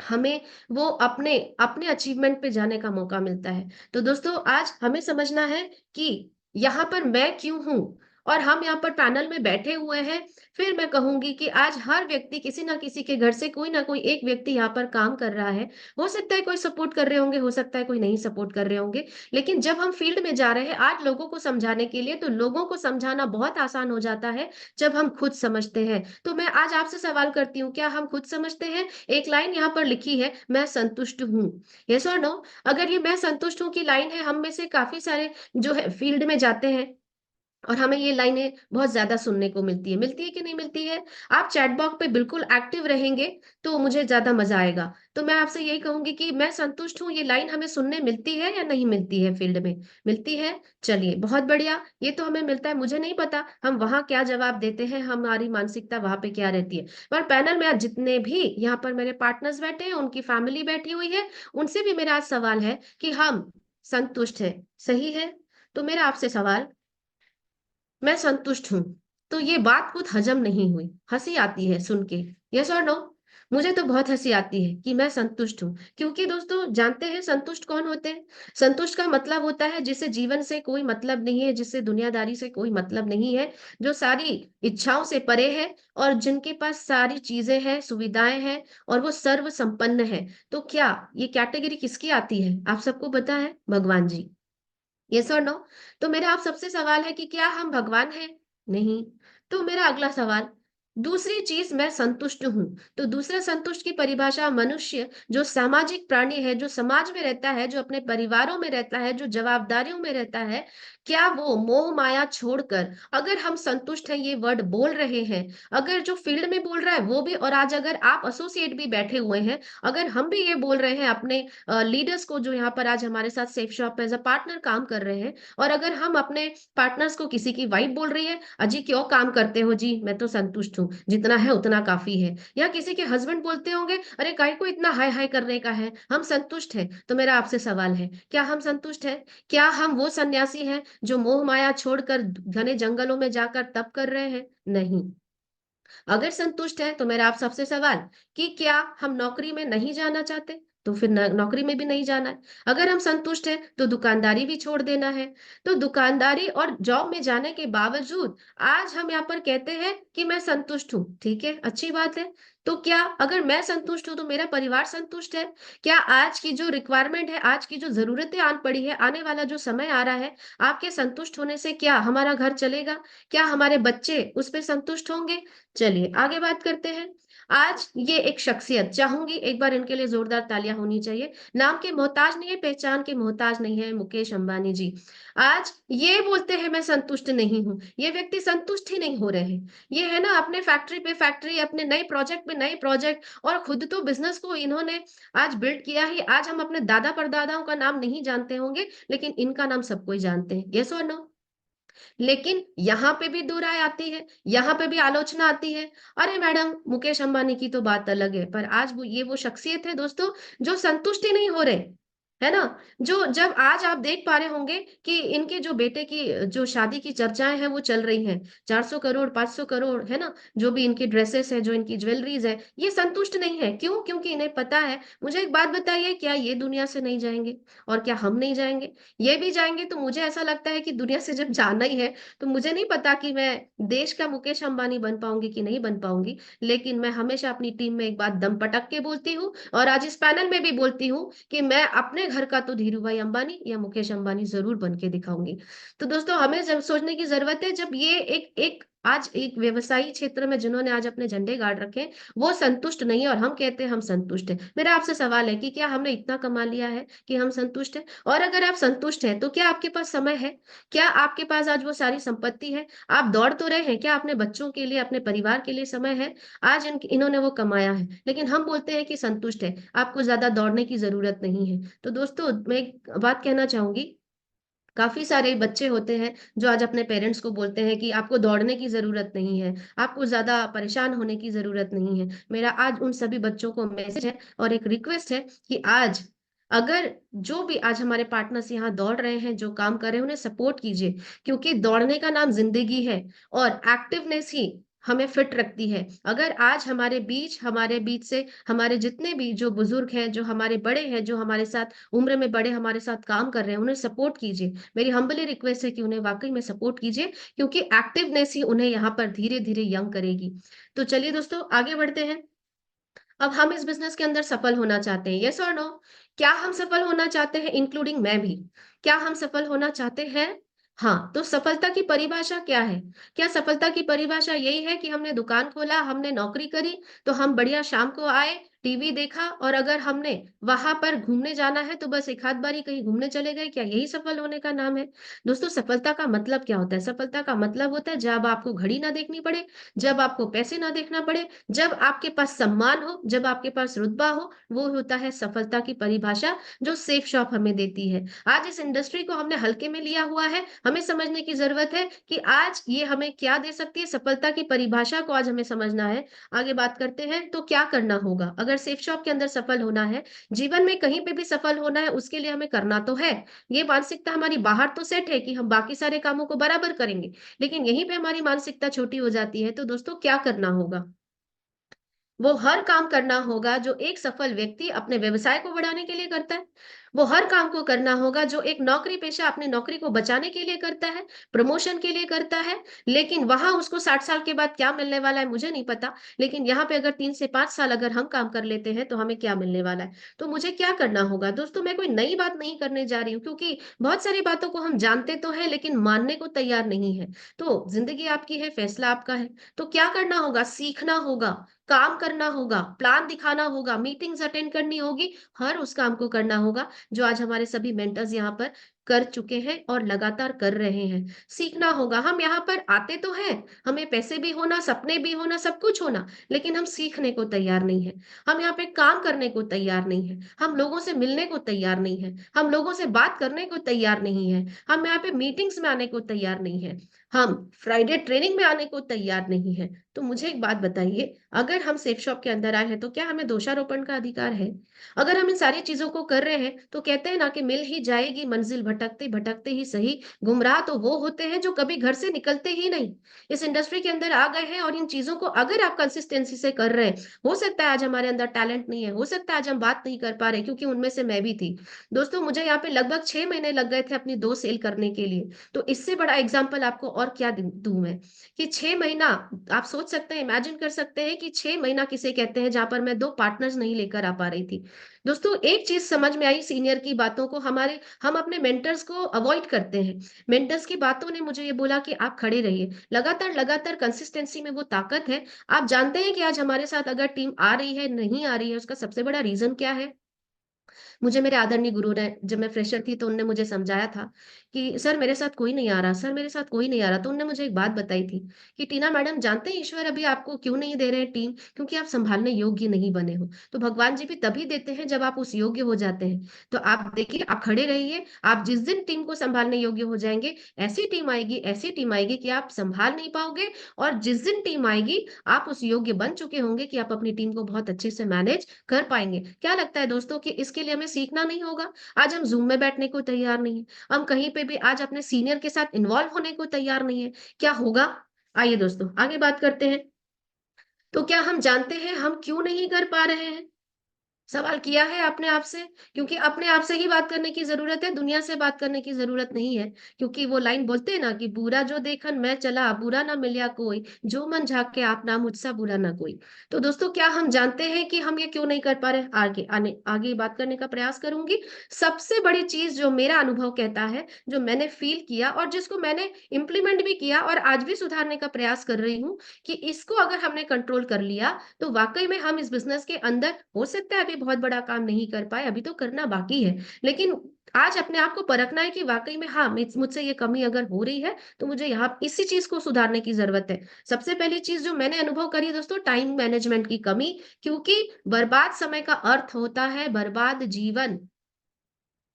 हमें वो अपने अपने अचीवमेंट पे जाने का मौका मिलता है। तो दोस्तों, आज हमें समझना है कि यहाँ पर मैं क्यों हूँ और हम यहाँ पर पैनल में बैठे हुए हैं। फिर मैं कहूँगी कि आज हर व्यक्ति किसी न किसी के घर से कोई न कोई एक व्यक्ति यहाँ पर काम कर रहा है। हो सकता है कोई सपोर्ट कर रहे होंगे, हो सकता है कोई नहीं सपोर्ट कर रहे होंगे। लेकिन जब हम फील्ड में जा रहे हैं आज लोगों को समझाने के लिए, तो लोगों को समझाना बहुत आसान हो जाता है, जब हम खुद समझते हैं। तो मैं आज आपसे सवाल करती हूँ, क्या हम खुद समझते हैं? एक लाइन यहाँ पर लिखी है, मैं संतुष्ट हूँ। येस और नो? अगर ये मैं संतुष्ट हूँ की लाइन है, हम में से काफ़ी सारे जो है फील्ड में जाते हैं और हमें ये लाइनें बहुत ज़्यादा सुनने को मिलती है कि नहीं मिलती है? आप चैट बॉक्स पे बिल्कुल एक्टिव रहेंगे, तो मुझे ज़्यादा मज़ा आएगा। तो मैं आपसे यही कहूँगी कि मैं संतुष्ट हूँ, ये लाइन हमें सुनने मिलती है या नहीं मिलती है फील्ड में? मिलती है? चलिए, बहुत बढ़िया, ये तो हमें मिलता है, मुझे नहीं पता हम वहाँ क्या जवाब देते हैं, हमारी मानसिकता वहाँ पे क्या रहती है। पर पैनल में आज जितने भी यहाँ पर मेरे पार्टनर्स बैठे हैं, उनकी फैमिली बैठी हुई है, उनसे भी मेरा आज सवाल है कि हम संतुष्ट हैं, सही है? तो मेरा आपसे सवाल मैं संतुष्ट हूँ। तो ये बात खुद हज़म नहीं हुई, हँसी आती है सुन के। येस और नो? मुझे तो बहुत हँसी आती है कि मैं संतुष्ट हूँ, क्योंकि दोस्तों जानते हैं संतुष्ट कौन होते हैं? संतुष्ट का मतलब होता है जिसे जीवन से कोई मतलब नहीं है, जिससे दुनियादारी से कोई मतलब नहीं है, जो सारी इच्छाओं से परे है और जिनके पास सारी चीज़ें हैं, सुविधाएँ हैं और वो सर्व संपन्न है। तो क्या ये कैटेगरी किसकी आती है? आप सबको पता है? भगवान जी। येस और नो? तो मेरा आप सबसे सवाल है कि क्या हम भगवान हैं? नहीं। तो मेरा अगला सवाल, दूसरी चीज मैं संतुष्ट हूँ। तो दूसरा संतुष्ट की परिभाषा मनुष्य जो सामाजिक प्राणी है, जो समाज में रहता है, जो अपने परिवारों में रहता है, जो जवाबदारियों में रहता है, क्या वो मोह माया छोड़कर, अगर हम संतुष्ट हैं ये वर्ड बोल रहे हैं, अगर जो फील्ड में बोल रहा है वो भी, और आज अगर आप एसोसिएट भी बैठे हुए हैं, अगर हम भी ये बोल रहे हैं अपने लीडर्स को जो यहाँ पर आज हमारे साथ सेफ शॉप पे एज अ पार्टनर काम कर रहे हैं, और अगर हम अपने पार्टनर्स को, किसी की वाइफ बोल रही है अजी क्यों काम करते हो जी, मैं तो संतुष्ट हूँ, जितना है उतना काफी है, या किसी के हस्बैंड बोलते होंगे अरे काय को इतना हाय हाय करने का है, हम संतुष्ट हैं। तो मेरा आपसे सवाल है, क्या हम संतुष्ट हैं? क्या हम वो सन्यासी हैं जो मोह माया छोड़कर घने जंगलों में जाकर तप कर रहे हैं? नहीं। अगर संतुष्ट है तो मेरा आप सबसे सवाल कि क्या हम नौकरी में नहीं जाना चाहते? तो फिर नौकरी में भी नहीं जाना है। अगर हम संतुष्ट हैं तो दुकानदारी भी छोड़ देना है। तो दुकानदारी और जॉब में जाने के बावजूद आज हम यहाँ पर कहते हैं कि मैं संतुष्ट हूँ। ठीक है, अच्छी बात है। तो क्या अगर मैं संतुष्ट हूं तो मेरा परिवार संतुष्ट है? क्या आज की जो रिक्वायरमेंट है, आज की जो जरूरतें आन पड़ी है, आने वाला जो समय आ रहा है, आपके संतुष्ट होने से क्या हमारा घर चलेगा? क्या हमारे बच्चे उस पर संतुष्ट होंगे? चलिए आगे बात करते हैं। आज ये एक शख्सियत, चाहूंगी एक बार इनके लिए जोरदार तालियां होनी चाहिए। नाम के मोहताज नहीं है, पहचान के मोहताज नहीं है, मुकेश अंबानी जी। आज ये बोलते हैं मैं संतुष्ट नहीं हूं, ये व्यक्ति संतुष्ट ही नहीं हो रहे हैं। ये है ना, अपने फैक्ट्री पे फैक्ट्री, अपने नए प्रोजेक्ट पे नए प्रोजेक्ट, और खुद तो बिजनेस को इन्होंने आज बिल्ड किया ही। आज हम अपने दादा परदादाओं का नाम नहीं जानते होंगे, लेकिन इनका नाम सब कोई जानते हैं। यस और नो? लेकिन यहाँ पे भी दो राय आती है, यहाँ पे भी आलोचना आती है। अरे मैडम, मुकेश अंबानी की तो बात अलग है, पर आज वो शख्सियत है दोस्तों जो संतुष्ट ही नहीं हो रहे, है ना? जो जब आज आप देख पा रहे होंगे कि इनके जो बेटे की जो शादी की चर्चाएं हैं वो चल रही हैं, 400 करोड़, 500 करोड़, है ना? जो भी इनकी ड्रेसेस है, जो इनकी ज्वेलरीज है, ये संतुष्ट नहीं है। क्यों? क्योंकि इन्हें पता है। मुझे एक बात बताइए, क्या ये दुनिया से नहीं जाएंगे? और क्या हम नहीं जाएंगे? ये भी जाएंगे। तो मुझे ऐसा लगता है कि दुनिया से जब जाना ही है, तो मुझे नहीं पता कि मैं देश का मुकेश अंबानी बन पाऊंगी कि नहीं बन पाऊंगी, लेकिन मैं हमेशा अपनी टीम में एक बात दम पटक के बोलती हूँ, और आज इस पैनल में भी बोलती हूँ कि मैं अपने घर का तो धीरू भाई अंबानी या मुकेश अंबानी जरूर बन के दिखाऊंगी। तो दोस्तों, हमें जब सोचने की जरूरत है, जब ये एक एक आज एक व्यवसायी क्षेत्र में जिन्होंने आज अपने झंडे गाड़ रखे हैं, वो संतुष्ट नहीं है और हम कहते हैं हम संतुष्ट हैं। मेरा आपसे सवाल है कि क्या हमने इतना कमा लिया है कि हम संतुष्ट हैं? और अगर आप संतुष्ट हैं तो क्या आपके पास समय है? क्या आपके पास आज वो सारी संपत्ति है? आप दौड़ तो रहे हैं, क्या अपने बच्चों के लिए, अपने परिवार के लिए समय है? आज इन्होंने वो कमाया है, लेकिन हम बोलते हैं कि संतुष्ट है, आपको ज्यादा दौड़ने की जरूरत नहीं है। तो दोस्तों, मैं एक बात कहना चाहूंगी, काफी सारे बच्चे होते हैं जो आज अपने पेरेंट्स को बोलते हैं कि आपको दौड़ने की जरूरत नहीं है, आपको ज्यादा परेशान होने की जरूरत नहीं है। मेरा आज उन सभी बच्चों को मैसेज है और एक रिक्वेस्ट है कि आज अगर जो भी आज हमारे पार्टनर्स यहाँ दौड़ रहे हैं, जो काम कर रहे हैं, उन्हें सपोर्ट कीजिए, क्योंकि दौड़ने का नाम जिंदगी है, और एक्टिवनेस ही हमें फिट रखती है। अगर आज हमारे बीच से हमारे जितने भी जो बुजुर्ग हैं, जो हमारे बड़े हैं, जो हमारे साथ उम्र में बड़े हमारे साथ काम कर रहे हैं, उन्हें सपोर्ट कीजिए। मेरी हम्बली रिक्वेस्ट है कि उन्हें वाकई में सपोर्ट कीजिए, क्योंकि एक्टिवनेस ही उन्हें यहाँ पर धीरे धीरे यंग करेगी। तो चलिए दोस्तों, आगे बढ़ते हैं। अब हम इस बिजनेस के अंदर सफल होना चाहते हैं, यस और नो? क्या हम सफल होना चाहते हैं, इंक्लूडिंग मैं भी? क्या हम सफल होना चाहते हैं? हाँ, तो सफलता की परिभाषा क्या है? क्या सफलता की परिभाषा यही है कि हमने दुकान खोला, हमने नौकरी करी, तो हम बढ़िया शाम को आए, टीवी देखा, और अगर हमने वहां पर घूमने जाना है तो बस एक आध बारी कहीं घूमने चले गए? क्या यही सफल होने का नाम है? दोस्तों, सफलता का मतलब क्या होता है? सफलता का मतलब होता है जब आपको घड़ी ना देखनी पड़े, जब आपको पैसे ना देखना पड़े, जब आपके पास सम्मान हो, जब आपके पास रुतबा हो, वो होता है सफलता की परिभाषा, जो सेफ शॉप हमें देती है। आज इस इंडस्ट्री को हमने हल्के में लिया हुआ है, हमें समझने की जरूरत है कि आज ये हमें क्या दे सकती है। सफलता की परिभाषा को आज हमें समझना है। आगे बात करते हैं, तो क्या करना होगा अगर सेफ शॉप के अंदर सफल होना है? जीवन में कहीं पे भी सफल होना है, उसके लिए हमें करना तो है। ये मानसिकता हमारी बाहर तो सेट है कि हम बाकी सारे कामों को बराबर करेंगे, लेकिन यहीं पे हमारी मानसिकता छोटी हो जाती है। तो दोस्तों, क्या करना होगा? वो हर काम करना होगा जो एक सफल व्यक्ति अपने व्यवसाय को बढ़ाने के लिए करता है। वो हर काम को करना होगा जो एक नौकरी पेशा अपनी नौकरी को बचाने के लिए करता है, प्रमोशन के लिए करता है। लेकिन वहाँ उसको 60 साल के बाद क्या मिलने वाला है मुझे नहीं पता। लेकिन यहाँ पे अगर 3 से 5 साल अगर हम काम कर लेते हैं तो हमें क्या मिलने वाला है? तो मुझे क्या करना होगा? दोस्तों मैं कोई नई बात नहीं करने जा रही हूँ क्योंकि बहुत सारी बातों को हम जानते तो हैं लेकिन मानने को तैयार नहीं है। तो ज़िंदगी आपकी है, फैसला आपका है। तो क्या करना होगा? सीखना होगा, काम करना होगा, प्लान दिखाना होगा, मीटिंग्स अटेंड करनी होगी, हर उस काम को करना होगा जो आज हमारे सभी मेंटर्स यहाँ पर कर चुके हैं और लगातार कर रहे हैं। सीखना होगा, हम यहाँ पर आते तो हैं, हमें पैसे भी होना, सपने भी होना, सब कुछ होना, लेकिन हम सीखने को तैयार नहीं हैं। हम यहाँ पे काम करने को तैयार नहीं हैं, हम लोगों से मिलने को तैयार नहीं हैं, हम लोगों से बात करने को तैयार नहीं हैं, हम यहाँ पे मीटिंग्स में आने को तैयार नहीं हैं, हम फ्राइडे ट्रेनिंग में आने को तैयार नहीं हैं। तो मुझे एक बात बताइए, अगर हम सेफ शॉप के अंदर आए हैं, तो क्या हमें दोषारोपण का अधिकार है? अगर हम इन सारी चीज़ों को कर रहे हैं, तो कहते हैं ना कि मिल ही जाएगी मंजिल भटकते-भटकते ही सही, गुमराह तो वो होते हैं जो कभी घर से निकलते ही नहीं। इस इंडस्ट्री के अंदर आ गए हैं और इन चीज़ों को अगर आप कंसिस्टेंसी से कर रहे हैं, हो सकता है आज हमारे अंदर टैलेंट नहीं है, हो सकता है आज हम बात नहीं कर पा रहे क्योंकि उनमें से मैं भी थी। दोस्तों मुझे यहाँ पे लगभग 6 महीने लग गए थे अपनी 2 सेल करने के लिए। तो इससे बड़ा एग्ज़ाम्पल आपको और क्या दूँ मैं, कि 6 महीना आप सोच सकते हैं, इमेजिन कर सकते हैं कि 6 महीना किसे कहते हैं, जहाँ पर मैं 2 पार्टनर्स नहीं लेकर आ पा रही थी। दोस्तों, एक चीज़ समझ में आई सीनियर की बातों को हम अपने मेंटर्स को अवॉइड करते हैं। मेंटर्स की बातों ने मुझे ये बोला कि आप खड़े रहिए। लगातार कंसिस्टेंसी में वो ताकत है। आप जानते हैं कि आज हमारे साथ अगर टीम आ रही है, नहीं आ रही है, उसका सबसे बड़ा रीज़न क्या है? मुझे मेरे आदरणीय गुरु ने जब मैं फ्रेशर थी तो उन्होंने मुझे समझाया था कि सर मेरे साथ कोई नहीं आ रहा, सर मेरे साथ कोई नहीं आ रहा। तो उन्होंने मुझे एक बात बताई थी कि टीना मैडम जानते हैं ईश्वर अभी आपको क्यों नहीं दे रहे हैं टीम? क्योंकि आप सँभालने योग्य नहीं बने हो। तो भगवान जी भी तभी देते हैं जब आप उस योग्य हो जाते हैं। तो आप देखिए, आप खड़े रहिए, आप जिस दिन टीम को सँभालने योग्य हो जाएँगे, ऐसी टीम आएगी कि आप सँभाल नहीं पाओगे और जिस दिन टीम आएगी, आप उस योग्य बन चुके होंगे कि आप अपनी टीम को बहुत अच्छे से मैनेज कर पाएँगे। क्या लगता है दोस्तों कि इसके लिए हमें सीखना नहीं होगा? आज हम ज़ूम में बैठने को तैयार नहीं हैं। हम कहीं पे भी आज अपने सीनियर के साथ इन्वॉल्व होने को तैयार नहीं हैं। क्या होगा? आइए दोस्तों, आगे बात करते हैं। तो क्या हम जानते हैं हम क्यों नहीं कर पा रहे हैं? सवाल किया है अपने आप से? क्योंकि अपने आप से ही बात करने की ज़रूरत है, दुनिया से बात करने की ज़रूरत नहीं है। क्योंकि वो लाइन बोलते हैं ना कि बुरा जो देखन मैं चला, बुरा ना मिलया कोई, जो मन झाके आपना मुझसा बुरा ना कोई। तो दोस्तों क्या हम जानते हैं कि हम ये क्यों नहीं कर पा रहे हैं? आगे बात करने का प्रयास करूँगी। सबसे बड़ी चीज़ जो मेरा अनुभव कहता है, जो मैंने फ़ील किया और जिसको मैंने इम्प्लीमेंट भी किया और आज भी सुधारने का प्रयास कर रही हूँ, कि इसको अगर हमने कंट्रोल कर लिया तो वाक़ई में हम इस बिज़नेस के अंदर हो सकता है अभी बहुत बड़ा काम नहीं कर पाए, अभी तो करना बाकी है। लेकिन आज अपने आप को परखना है कि वाक़ई में हाँ, मुझसे ये कमी अगर हो रही है, तो मुझे यहाँ इसी चीज़ को सुधारने की ज़रूरत है। सबसे पहली चीज़ जो मैंने अनुभव करी दोस्तों, टाइम मैनेजमेंट की कमी, क्योंकि बर्बाद समय का अर्थ होता है बर्बाद जीवन।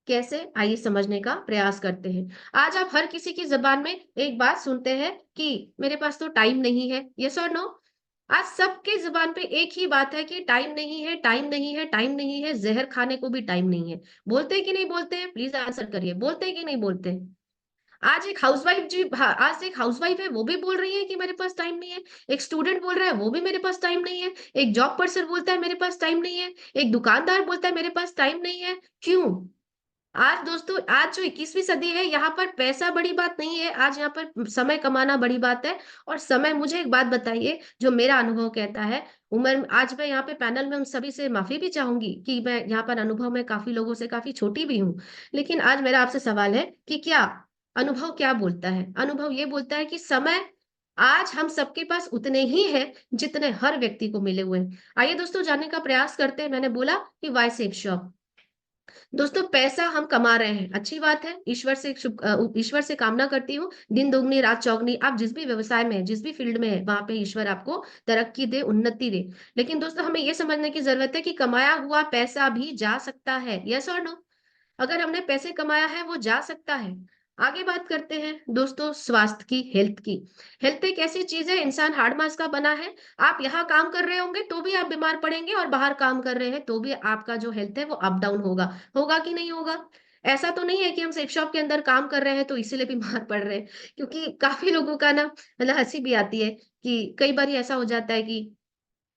कैसे? आइए समझने का प्रयास करते हैं। आज आप हर किसी की ज़ुबान में एक बात सुनते हैं कि मेरे पास तो टाइम नहीं है। येस और नो? आज सबके ज़ुबान पे एक ही बात है कि टाइम नहीं है, टाइम नहीं है, टाइम नहीं है, ज़हर खाने को भी टाइम नहीं है। बोलते हैं कि नहीं बोलते हैं? प्लीज़ आंसर करिए। बोलते हैं कि नहीं बोलते हैं? आज एक हाउसवाइफ है, वो भी बोल रही है कि मेरे पास टाइम नहीं है। एक स्टूडेंट बोल रहा है, वो भी मेरे पास टाइम नहीं है। एक जॉब पर्सन बोलता है, मेरे पास टाइम नहीं है। एक दुकानदार बोलता है, मेरे पास टाइम नहीं है। क्यों? आज दोस्तों, आज जो 21वीं सदी है, यहाँ पर पैसा बड़ी बात नहीं है, आज यहाँ पर समय कमाना बड़ी बात है। और समय, मुझे एक बात बताइए, जो मेरा अनुभव कहता है, उम्र आज मैं यहाँ पे पैनल में उन सभी से माफ़ी भी चाहूँगी कि मैं यहाँ पर अनुभव में काफ़ी लोगों से काफ़ी छोटी भी हूँ। लेकिन आज मेरा आपसे सवाल है कि क्या अनुभव क्या बोलता है? अनुभव ये बोलता है कि समय आज हम सबके पास उतने ही हैं, जितने हर व्यक्ति को मिले हुए हैं। आइए दोस्तों जानने का प्रयास करते हैं। मैंने बोला कि व्हाई सेव शॉप? दोस्तों पैसा हम कमा रहे हैं, अच्छी बात है। ईश्वर से कामना करती हूँ, दिन दोगुनी रात चौगुनी, आप जिस भी व्यवसाय में हैं, जिस भी फ़ील्ड में हैं, वहाँ पे ईश्वर आपको तरक्की दे, उन्नति दे। लेकिन दोस्तों हमें ये समझने की ज़रूरत है कि कमाया हुआ पैसा भी जा सकता है, येस और नो? अगर हमने पैसे कमाया है, वो जा सकता है। आगे बात करते हैं दोस्तों स्वास्थ्य की, हेल्थ की। हेल्थ एक ऐसी चीज़ है, इंसान हाड़ माँस का बना है। आप यहाँ काम कर रहे होंगे, तो भी आप बीमार पड़ेंगे और बाहर काम कर रहे हैं, तो भी आपका जो हेल्थ है, वो अप डाउन होगा। होगा कि नहीं होगा? ऐसा तो नहीं है कि हम सेफ शॉप के अंदर काम कर रहे हैं, तो इसीलिए बीमार पड़ रहे हैं। क्योंकि काफ़ी लोगों का ना मतलब हँसी भी आती है कि कई बारी ऐसा हो जाता है कि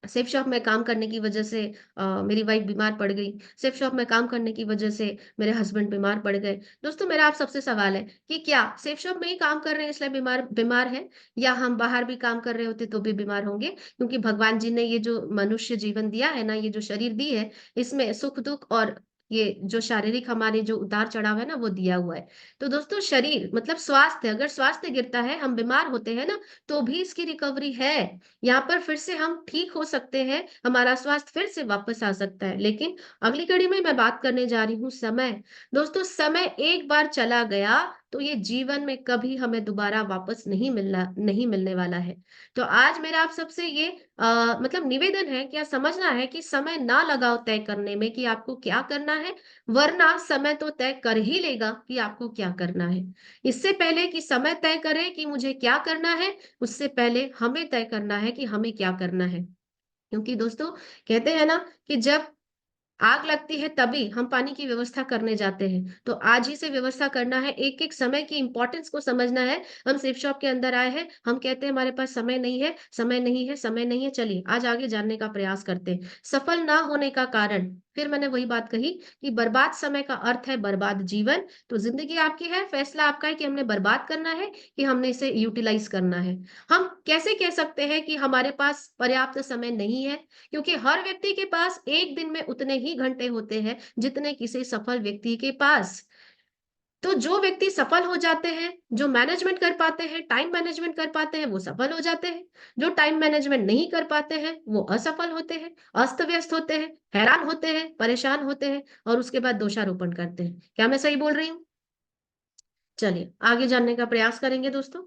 सेफ शॉप में काम करने की वजह से मेरी वाइफ बीमार पड़ गई। सेफ शॉप में काम करने की वजह से मेरे हस्बैंड बीमार पड़ गए। दोस्तों, मेरा आप सबसे सवाल है कि क्या सेफ शॉप में ही काम कर रहे हैं इसलिए बीमार बीमार हैं, या हम बाहर भी काम कर रहे होते तो भी बीमार होंगे? क्योंकि भगवान जी ने ये जो मनुष्य जीवन दिया है ना, ये जो शरीर दी है, इसमें सुख-दुःख और ये जो शारीरिक हमारे जो उतार-चढ़ाव है ना, वो दिया हुआ है। तो दोस्तों, शरीर मतलब स्वास्थ्य, अगर स्वास्थ्य गिरता है, हम बीमार होते हैं ना, तो भी इसकी रिकवरी है। यहाँ पर फिर से हम ठीक हो सकते हैं, हमारा स्वास्थ्य फिर से वापस आ सकता है। लेकिन अगली कड़ी में मैं बात करने जा रही हूँ समय। दोस्तों, समय एक बार चला गया, तो ये जीवन में कभी हमें दोबारा वापस नहीं मिलने वाला है। तो आज मेरा आप सबसे ये मतलब निवेदन है, क्या समझना है कि समय ना लगाओ तय करने में कि आपको क्या करना है, वरना समय तो तय कर ही लेगा कि आपको क्या करना है। इससे पहले कि समय तय करे कि मुझे क्या करना है, उससे पहले हमें तय करना है कि हमें क्या करना है। क्योंकि दोस्तों, कहते हैं ना कि जब आग लगती है तभी हम पानी की व्यवस्था करने जाते हैं। तो आज ही से व्यवस्था करना है, एक-एक समय की इम्पोर्टेंस को समझना है। हम सेफ शॉप के अंदर आए हैं, हम कहते हैं हमारे पास समय नहीं है, समय नहीं है, समय नहीं है, चलिए आज आगे जानने का प्रयास करते हैं। सफल ना होने का कारण, फिर मैंने वही बात कही कि बर्बाद समय का अर्थ है बर्बाद जीवन। तो ज़िंदगी आपकी है, फैसला आपका है कि हमने बर्बाद करना है कि हमने इसे यूटिलाइज़ करना है। हम कैसे कह सकते हैं कि हमारे पास पर्याप्त समय नहीं है? क्योंकि हर व्यक्ति के पास एक दिन में उतने ही घंटे होते हैं जितने किसी सफल व्यक्ति के पास। तो जो व्यक्ति सफल हो जाते हैं, जो मैनेजमेंट कर पाते हैं, टाइम मैनेजमेंट कर पाते हैं, वो सफल हो जाते हैं। जो टाइम मैनेजमेंट नहीं कर पाते हैं, वो असफल होते हैं, अस्त-व्यस्त होते हैं, हैरान होते हैं, परेशान होते हैं और उसके बाद दोषारोपण करते हैं। क्या मैं सही बोल रही हूँ? चलिए, आगे जानने का प्रयास करेंगे दोस्तों।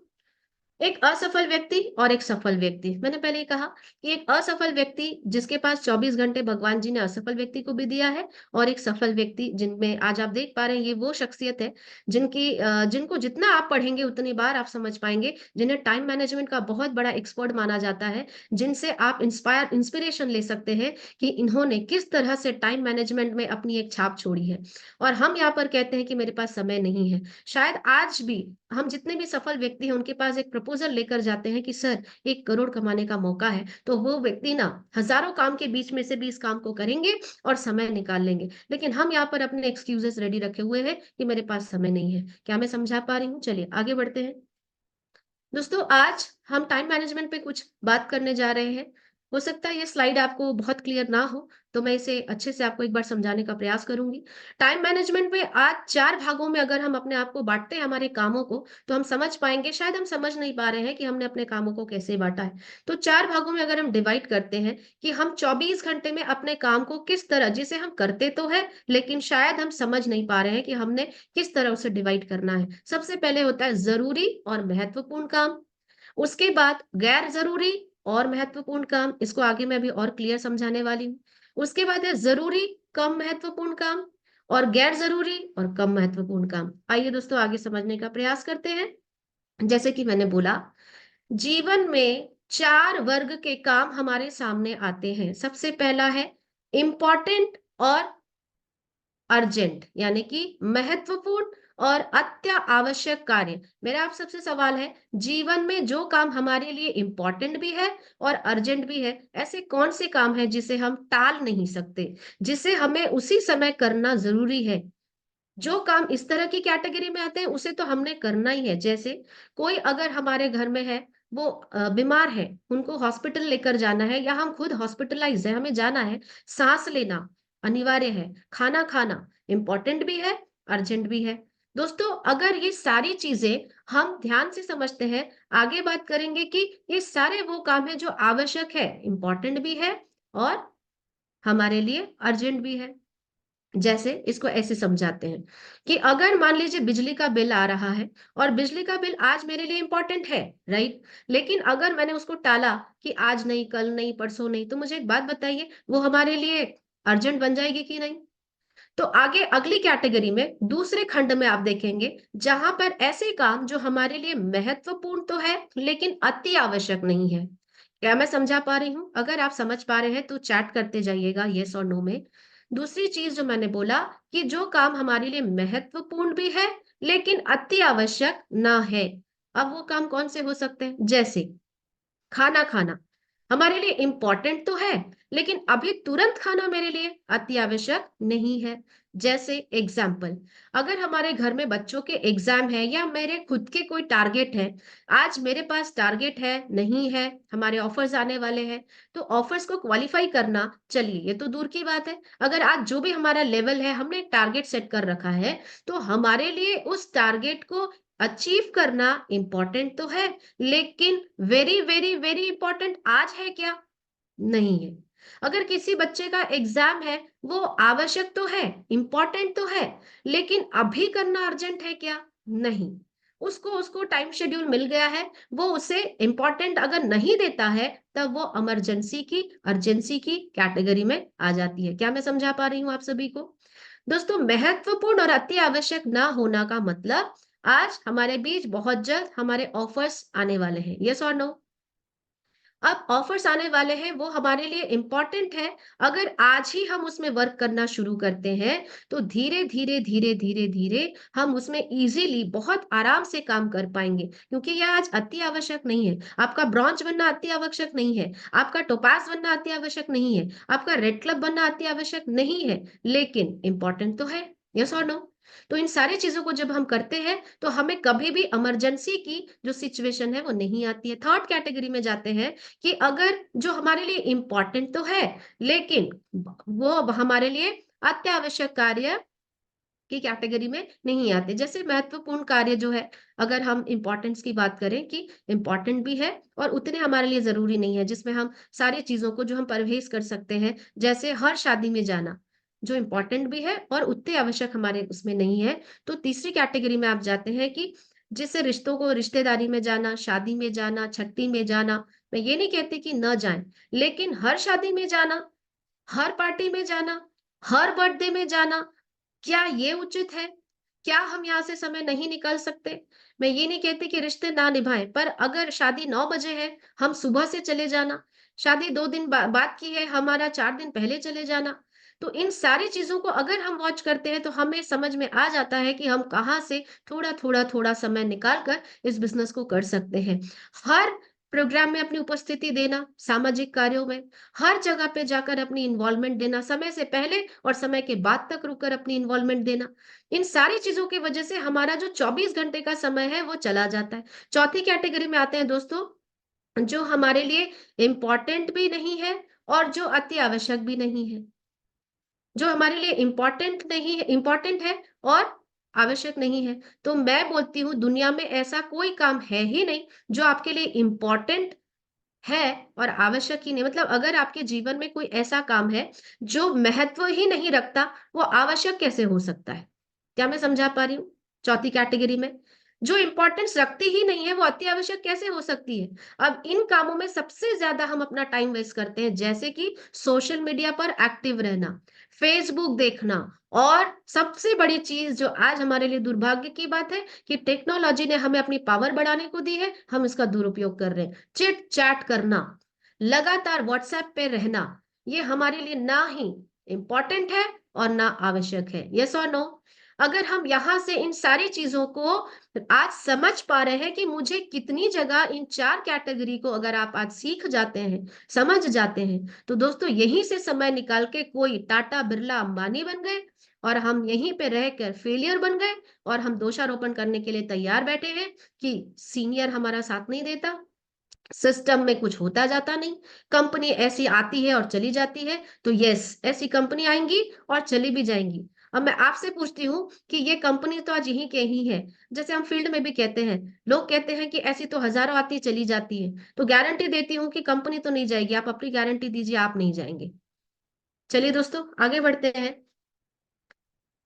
एक असफल व्यक्ति और एक सफल व्यक्ति। मैंने पहले ही कहा कि एक असफल व्यक्ति जिसके पास 24 घंटे भगवान जी ने असफल व्यक्ति को भी दिया है, और एक सफल व्यक्ति जिनमें आज आप देख पा रहे हैं ये वो शख्सियत है जिनको जितना आप पढ़ेंगे उतनी बार आप समझ पाएँगे, जिन्हें टाइम मैनेजमेंट का बहुत बड़ा एक्सपर्ट माना जाता है, जिनसे आप इंस्पिरेशन ले सकते हैं कि इन्होंने किस तरह से टाइम मैनेजमेंट में अपनी एक छाप छोड़ी है। और हम यहाँ पर कहते हैं कि मेरे पास समय नहीं है। शायद आज भी हम जितने भी सफल व्यक्ति हैं उनके पास एक प्रपोज़ल लेकर जाते हैं कि सर 1 करोड़ कमाने का मौका है, तो वो व्यक्ति ना हज़ारों काम के बीच में से भी इस काम को करेंगे और समय निकाल लेंगे। लेकिन हम यहाँ पर अपने एक्सक्यूज़ेज़ रेडी रखे हुए हैं कि मेरे पास समय नहीं है। क्या मैं समझा पा रही हूँ? चलिए आगे बढ़ते हैं। दोस्तों, आज हम टाइम मैनेजमेंट पे कुछ बात करने जा रहे हैं। हो सकता है ये स्लाइड आपको बहुत क्लियर ना हो, तो मैं इसे अच्छे से आपको एक बार समझाने का प्रयास करूँगी। टाइम मैनेजमेंट में आज 4 भागों में अगर हम अपने आप को बाँटते हैं हमारे कामों को, तो हम समझ पाएँगे, शायद हम समझ नहीं पा रहे हैं कि हमने अपने कामों को कैसे बाँटा है। तो 4 भागों में अगर हम डिवाइड करते हैं कि हम 24 घंटे में अपने काम को किस तरह, जिसे हम करते तो हैं, लेकिन शायद हम समझ नहीं पा रहे हैं कि हमने किस तरह उसे डिवाइड करना है। सबसे पहले होता है ज़रूरी और महत्वपूर्ण काम। उसके बाद गैर ज़रूरी और महत्वपूर्ण काम, इसको आगे मैं अभी और क्लियर समझाने वाली हूँ। उसके बाद है ज़रूरी, कम महत्वपूर्ण काम और गैर ज़रूरी और कम महत्वपूर्ण काम। आइए दोस्तों आगे समझने का प्रयास करते हैं। जैसे कि मैंने बोला, जीवन में 4 वर्ग के काम हमारे सामने आते हैं। सबसे पहला है इम्पोर्टेंट और अर्जेंट, यानी कि महत्वपूर्ण और अत्यावश्यक कार्य। मेरा आप सबसे सवाल है, जीवन में जो काम हमारे लिए इम्पोर्टेंट भी है और अर्जेंट भी है, ऐसे कौन से काम हैं जिसे हम टाल नहीं सकते, जिसे हमें उसी समय करना ज़रूरी है? जो काम इस तरह की कैटेगरी में आते हैं, उसे तो हमने करना ही है। जैसे कोई अगर हमारे घर में है, वो बीमार है, उनको हॉस्पिटल लेकर जाना है या हम खुद हॉस्पिटलाइज़ हैं, हमें जाना है, साँस लेना अनिवार्य है, खाना खाना इम्पोर्टेंट भी है, अर्जेंट भी है। दोस्तों, अगर ये सारी चीज़ें हम ध्यान से समझते हैं, आगे बात करेंगे कि ये सारे वो काम हैं जो आवश्यक है, इम्पोर्टेंट भी है और हमारे लिए अर्जेंट भी है। जैसे इसको ऐसे समझाते हैं कि अगर मान लीजिए बिजली का बिल आ रहा है और बिजली का बिल आज मेरे लिए इम्पोर्टेंट है, राइट? लेकिन अगर मैंने उसको टाला कि आज नहीं, कल नहीं, परसों नहीं, तो मुझे एक बात बताइए, वो हमारे लिए अर्जेंट बन जाएगी कि नहीं? तो आगे अगली कैटेगरी में दूसरे खंड में आप देखेंगे जहां पर ऐसे काम जो हमारे लिए महत्वपूर्ण तो है लेकिन अति आवश्यक नहीं है। क्या मैं समझा पा रही हूँ? अगर आप समझ पा रहे हैं तो चैट करते जाइएगा यस और नो में। दूसरी चीज जो मैंने बोला कि जो काम हमारे लिए महत्वपूर्ण भी है लेकिन अति आवश्यक ना है। अब वो काम कौन से हो सकते हैं? जैसे खाना खाना। हमारे लिए इम्पोर्टेंट तो है, लेकिन अभी तुरंत खाना मेरे लिए अति आवश्यक नहीं है। जैसे एग्जाम्पल, अगर हमारे घर में बच्चों के एग्जाम है या मेरे खुद के कोई टारगेट है, आज मेरे पास टारगेट है नहीं है, हमारे ऑफर्स आने वाले हैं, तो ऑफर्स को क्वालिफाई करना, चलिए ये तो दूर की बात है। अगर आज जो भी हमारा लेवल है, हमने एक टारगेट सेट कर रखा है, तो हमारे लिए उस टारगेट को अचीव करना इंपॉर्टेंट तो है, लेकिन वेरी वेरी वेरी इंपॉर्टेंट आज है क्या? नहीं है। अगर किसी बच्चे का एग्जाम है, वो आवश्यक तो है, इंपॉर्टेंट तो है, लेकिन अभी करना अर्जेंट है क्या? नहीं। उसको उसको टाइम शेड्यूल मिल गया है, वो उसे इंपॉर्टेंट अगर नहीं देता है, तब वो इमरजेंसी की, अर्जेंसी की कैटेगरी में आ जाती है। क्या मैं समझा पा रही हूँ आप सभी को? दोस्तों, महत्वपूर्ण और अति आवश्यक ना होना का मतलब, आज हमारे बीच बहुत जल्द हमारे ऑफर्स आने वाले हैं, यस और नो? अब ऑफर्स आने वाले हैं, वो हमारे लिए इंपॉर्टेंट है। अगर आज ही हम उसमें वर्क करना शुरू करते हैं, तो धीरे धीरे धीरे धीरे धीरे हम उसमें इजीली बहुत आराम से काम कर पाएंगे, क्योंकि यह आज अति आवश्यक नहीं है। आपका ब्रॉन्ज बनना अति आवश्यक नहीं है, आपका टोपाज बनना अति आवश्यक नहीं है, आपका रेड क्लब बनना अति आवश्यक नहीं है, लेकिन इंपॉर्टेंट तो है, यस और नो? तो इन सारी चीजों को जब हम करते हैं, तो हमें कभी भी इमरजेंसी की जो सिचुएशन है वो नहीं आती है। थर्ड कैटेगरी में जाते हैं, कि अगर जो हमारे लिए इम्पोर्टेंट तो है, लेकिन वो अब हमारे लिए अत्यावश्यक कार्य की कैटेगरी में नहीं आते। जैसे महत्वपूर्ण कार्य जो है, अगर हम इम्पोर्टेंस की बात करें कि इम्पोर्टेंट भी है और उतने हमारे लिए जरूरी नहीं है, जिसमें हम सारी चीजों को जो हम परहेज कर सकते हैं, जैसे हर शादी में जाना, जो इम्पोर्टेंट भी है और उतने आवश्यक हमारे उसमें नहीं है। तो तीसरी कैटेगरी में आप जाते हैं, कि जिससे रिश्तों को, रिश्तेदारी में जाना, शादी में जाना, छट्टी में जाना। मैं ये नहीं कहती कि न जाएं, लेकिन हर शादी में जाना, हर पार्टी में जाना, हर बर्थडे में जाना, क्या ये उचित है? क्या हम यहाँ से समय नहीं निकाल सकते? मैं ये नहीं कहती कि रिश्ते ना निभाएं, पर अगर शादी 9 बजे है, हम सुबह से चले जाना। शादी 2 दिन बाद की है, हमारा 4 दिन पहले चले जाना। तो इन सारी चीजों को अगर हम वॉच करते हैं, तो हमें समझ में आ जाता है कि हम कहाँ से थोड़ा थोड़ा थोड़ा समय निकाल कर इस बिजनेस को कर सकते हैं। हर प्रोग्राम में अपनी उपस्थिति देना, सामाजिक कार्यों में, हर जगह पे जाकर अपनी इन्वॉल्वमेंट देना, समय से पहले और समय के बाद तक रुककर अपनी इन्वॉल्वमेंट देना। इन सारी चीजों की वजह से हमारा जो 24 घंटे का समय है, वो चला जाता है। चौथी कैटेगरी में आते हैं दोस्तों, जो हमारे लिए इम्पोर्टेंट भी नहीं है और जो अति आवश्यक भी नहीं है। जो हमारे लिए इम्पोर्टेंट नहीं है, इम्पोर्टेंट है और आवश्यक नहीं है। तो मैं बोलती हूँ, दुनिया में ऐसा कोई काम है ही नहीं जो आपके लिए इम्पोर्टेंट है और आवश्यक ही नहीं। मतलब अगर आपके जीवन में कोई ऐसा काम है जो महत्व ही नहीं रखता, वो आवश्यक कैसे हो सकता है? क्या मैं समझा पा रही हूँ? चौथी कैटेगरी में जो इंपॉर्टेंस रखती ही नहीं है, वो अति आवश्यक कैसे हो सकती है? अब इन कामों में सबसे ज्यादा हम अपना टाइम वेस्ट करते हैं, जैसे कि सोशल मीडिया पर एक्टिव रहना, फेसबुक देखना, और सबसे बड़ी चीज जो आज हमारे लिए दुर्भाग्य की बात है, कि टेक्नोलॉजी ने हमें अपनी पावर बढ़ाने को दी है, हम इसका दुरुपयोग कर रहे हैं। चिट चैट करना, लगातार व्हाट्सएप पे रहना, ये हमारे लिए ना ही इंपॉर्टेंट है और ना आवश्यक है, यस और नो? अगर हम यहां से इन सारी चीजों को आज समझ पा रहे हैं, कि मुझे कितनी जगह इन चार कैटेगरी को अगर आप आज सीख जाते हैं, समझ जाते हैं, तो दोस्तों यहीं से समय निकाल के कोई टाटा बिरला अंबानी बन गए, और हम यहीं पे रहकर फेलियर बन गए, और हम दोषारोपण करने के लिए तैयार बैठे हैं कि सीनियर हमारा साथ नहीं देता, सिस्टम में कुछ होता जाता नहीं, कंपनी ऐसी आती है और चली जाती है। तो यस, ऐसी कंपनी आएंगी और चली भी जाएंगी। अब मैं आपसे पूछती हूँ, कि ये कंपनी तो आज यहीं के ही है, जैसे हम फील्ड में भी कहते हैं, लोग कहते हैं कि ऐसी तो हजारों आती चली जाती है, तो गारंटी देती हूँ कि कंपनी तो नहीं जाएगी, आप अपनी गारंटी दीजिए, आप नहीं जाएंगे। चलिए दोस्तों, आगे बढ़ते हैं।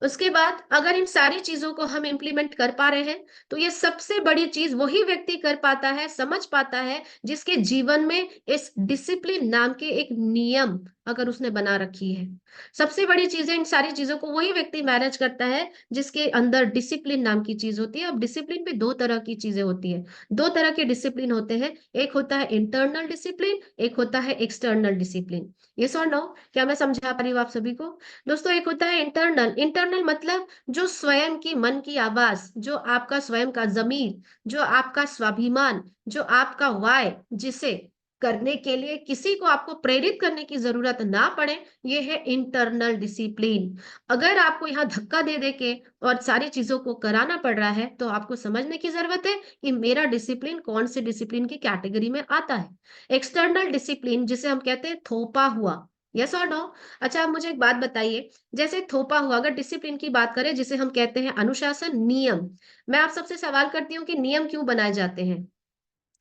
उसके बाद अगर इन सारी चीजों को हम इंप्लीमेंट कर पा रहे हैं, तो ये सबसे बड़ी चीज वही व्यक्ति कर पाता है, समझ पाता है, जिसके जीवन में इस डिसिप्लिन नाम के एक नियम अगर उसने बना रखी है। सबसे बड़ी चीजें, इन सारी चीजों को वही व्यक्ति मैनेज करता है जिसके अंदर डिसिप्लिन नाम की चीज होती है। अब डिसिप्लिन भी दो तरह की चीजें होती है, दो तरह के डिसिप्लिन होते हैं, एक होता है इंटरनल डिसिप्लिन, एक होता है एक्सटर्नल डिसिप्लिन। यस और नो? क्या मैं समझा पा रही हूँ आप सभी को? दोस्तों, एक होता है इंटरनल। इंटरनल मतलब जो स्वयं की मन की आवाज, जो आपका स्वयं का जमीर, जो आपका स्वाभिमान, जो आपका वाय, जिसे करने के लिए किसी को आपको प्रेरित करने की जरूरत ना पड़े, ये है इंटरनल डिसिप्लिन। अगर आपको यहाँ धक्का दे दे के और सारी चीजों को कराना पड़ रहा है, तो आपको समझने की जरूरत है कि मेरा डिसिप्लिन कौन से डिसिप्लिन की कैटेगरी में आता है। एक्सटर्नल डिसिप्लिन जिसे हम कहते हैं थोपा हुआ, यस और नो। अच्छा, आप मुझे एक बात बताइए, जैसे थोपा हुआ, अगर डिसिप्लिन की बात करें जिसे हम कहते हैं अनुशासन, नियम, मैं आप सबसे सवाल करती हूँ कि नियम क्यों बनाए जाते हैं?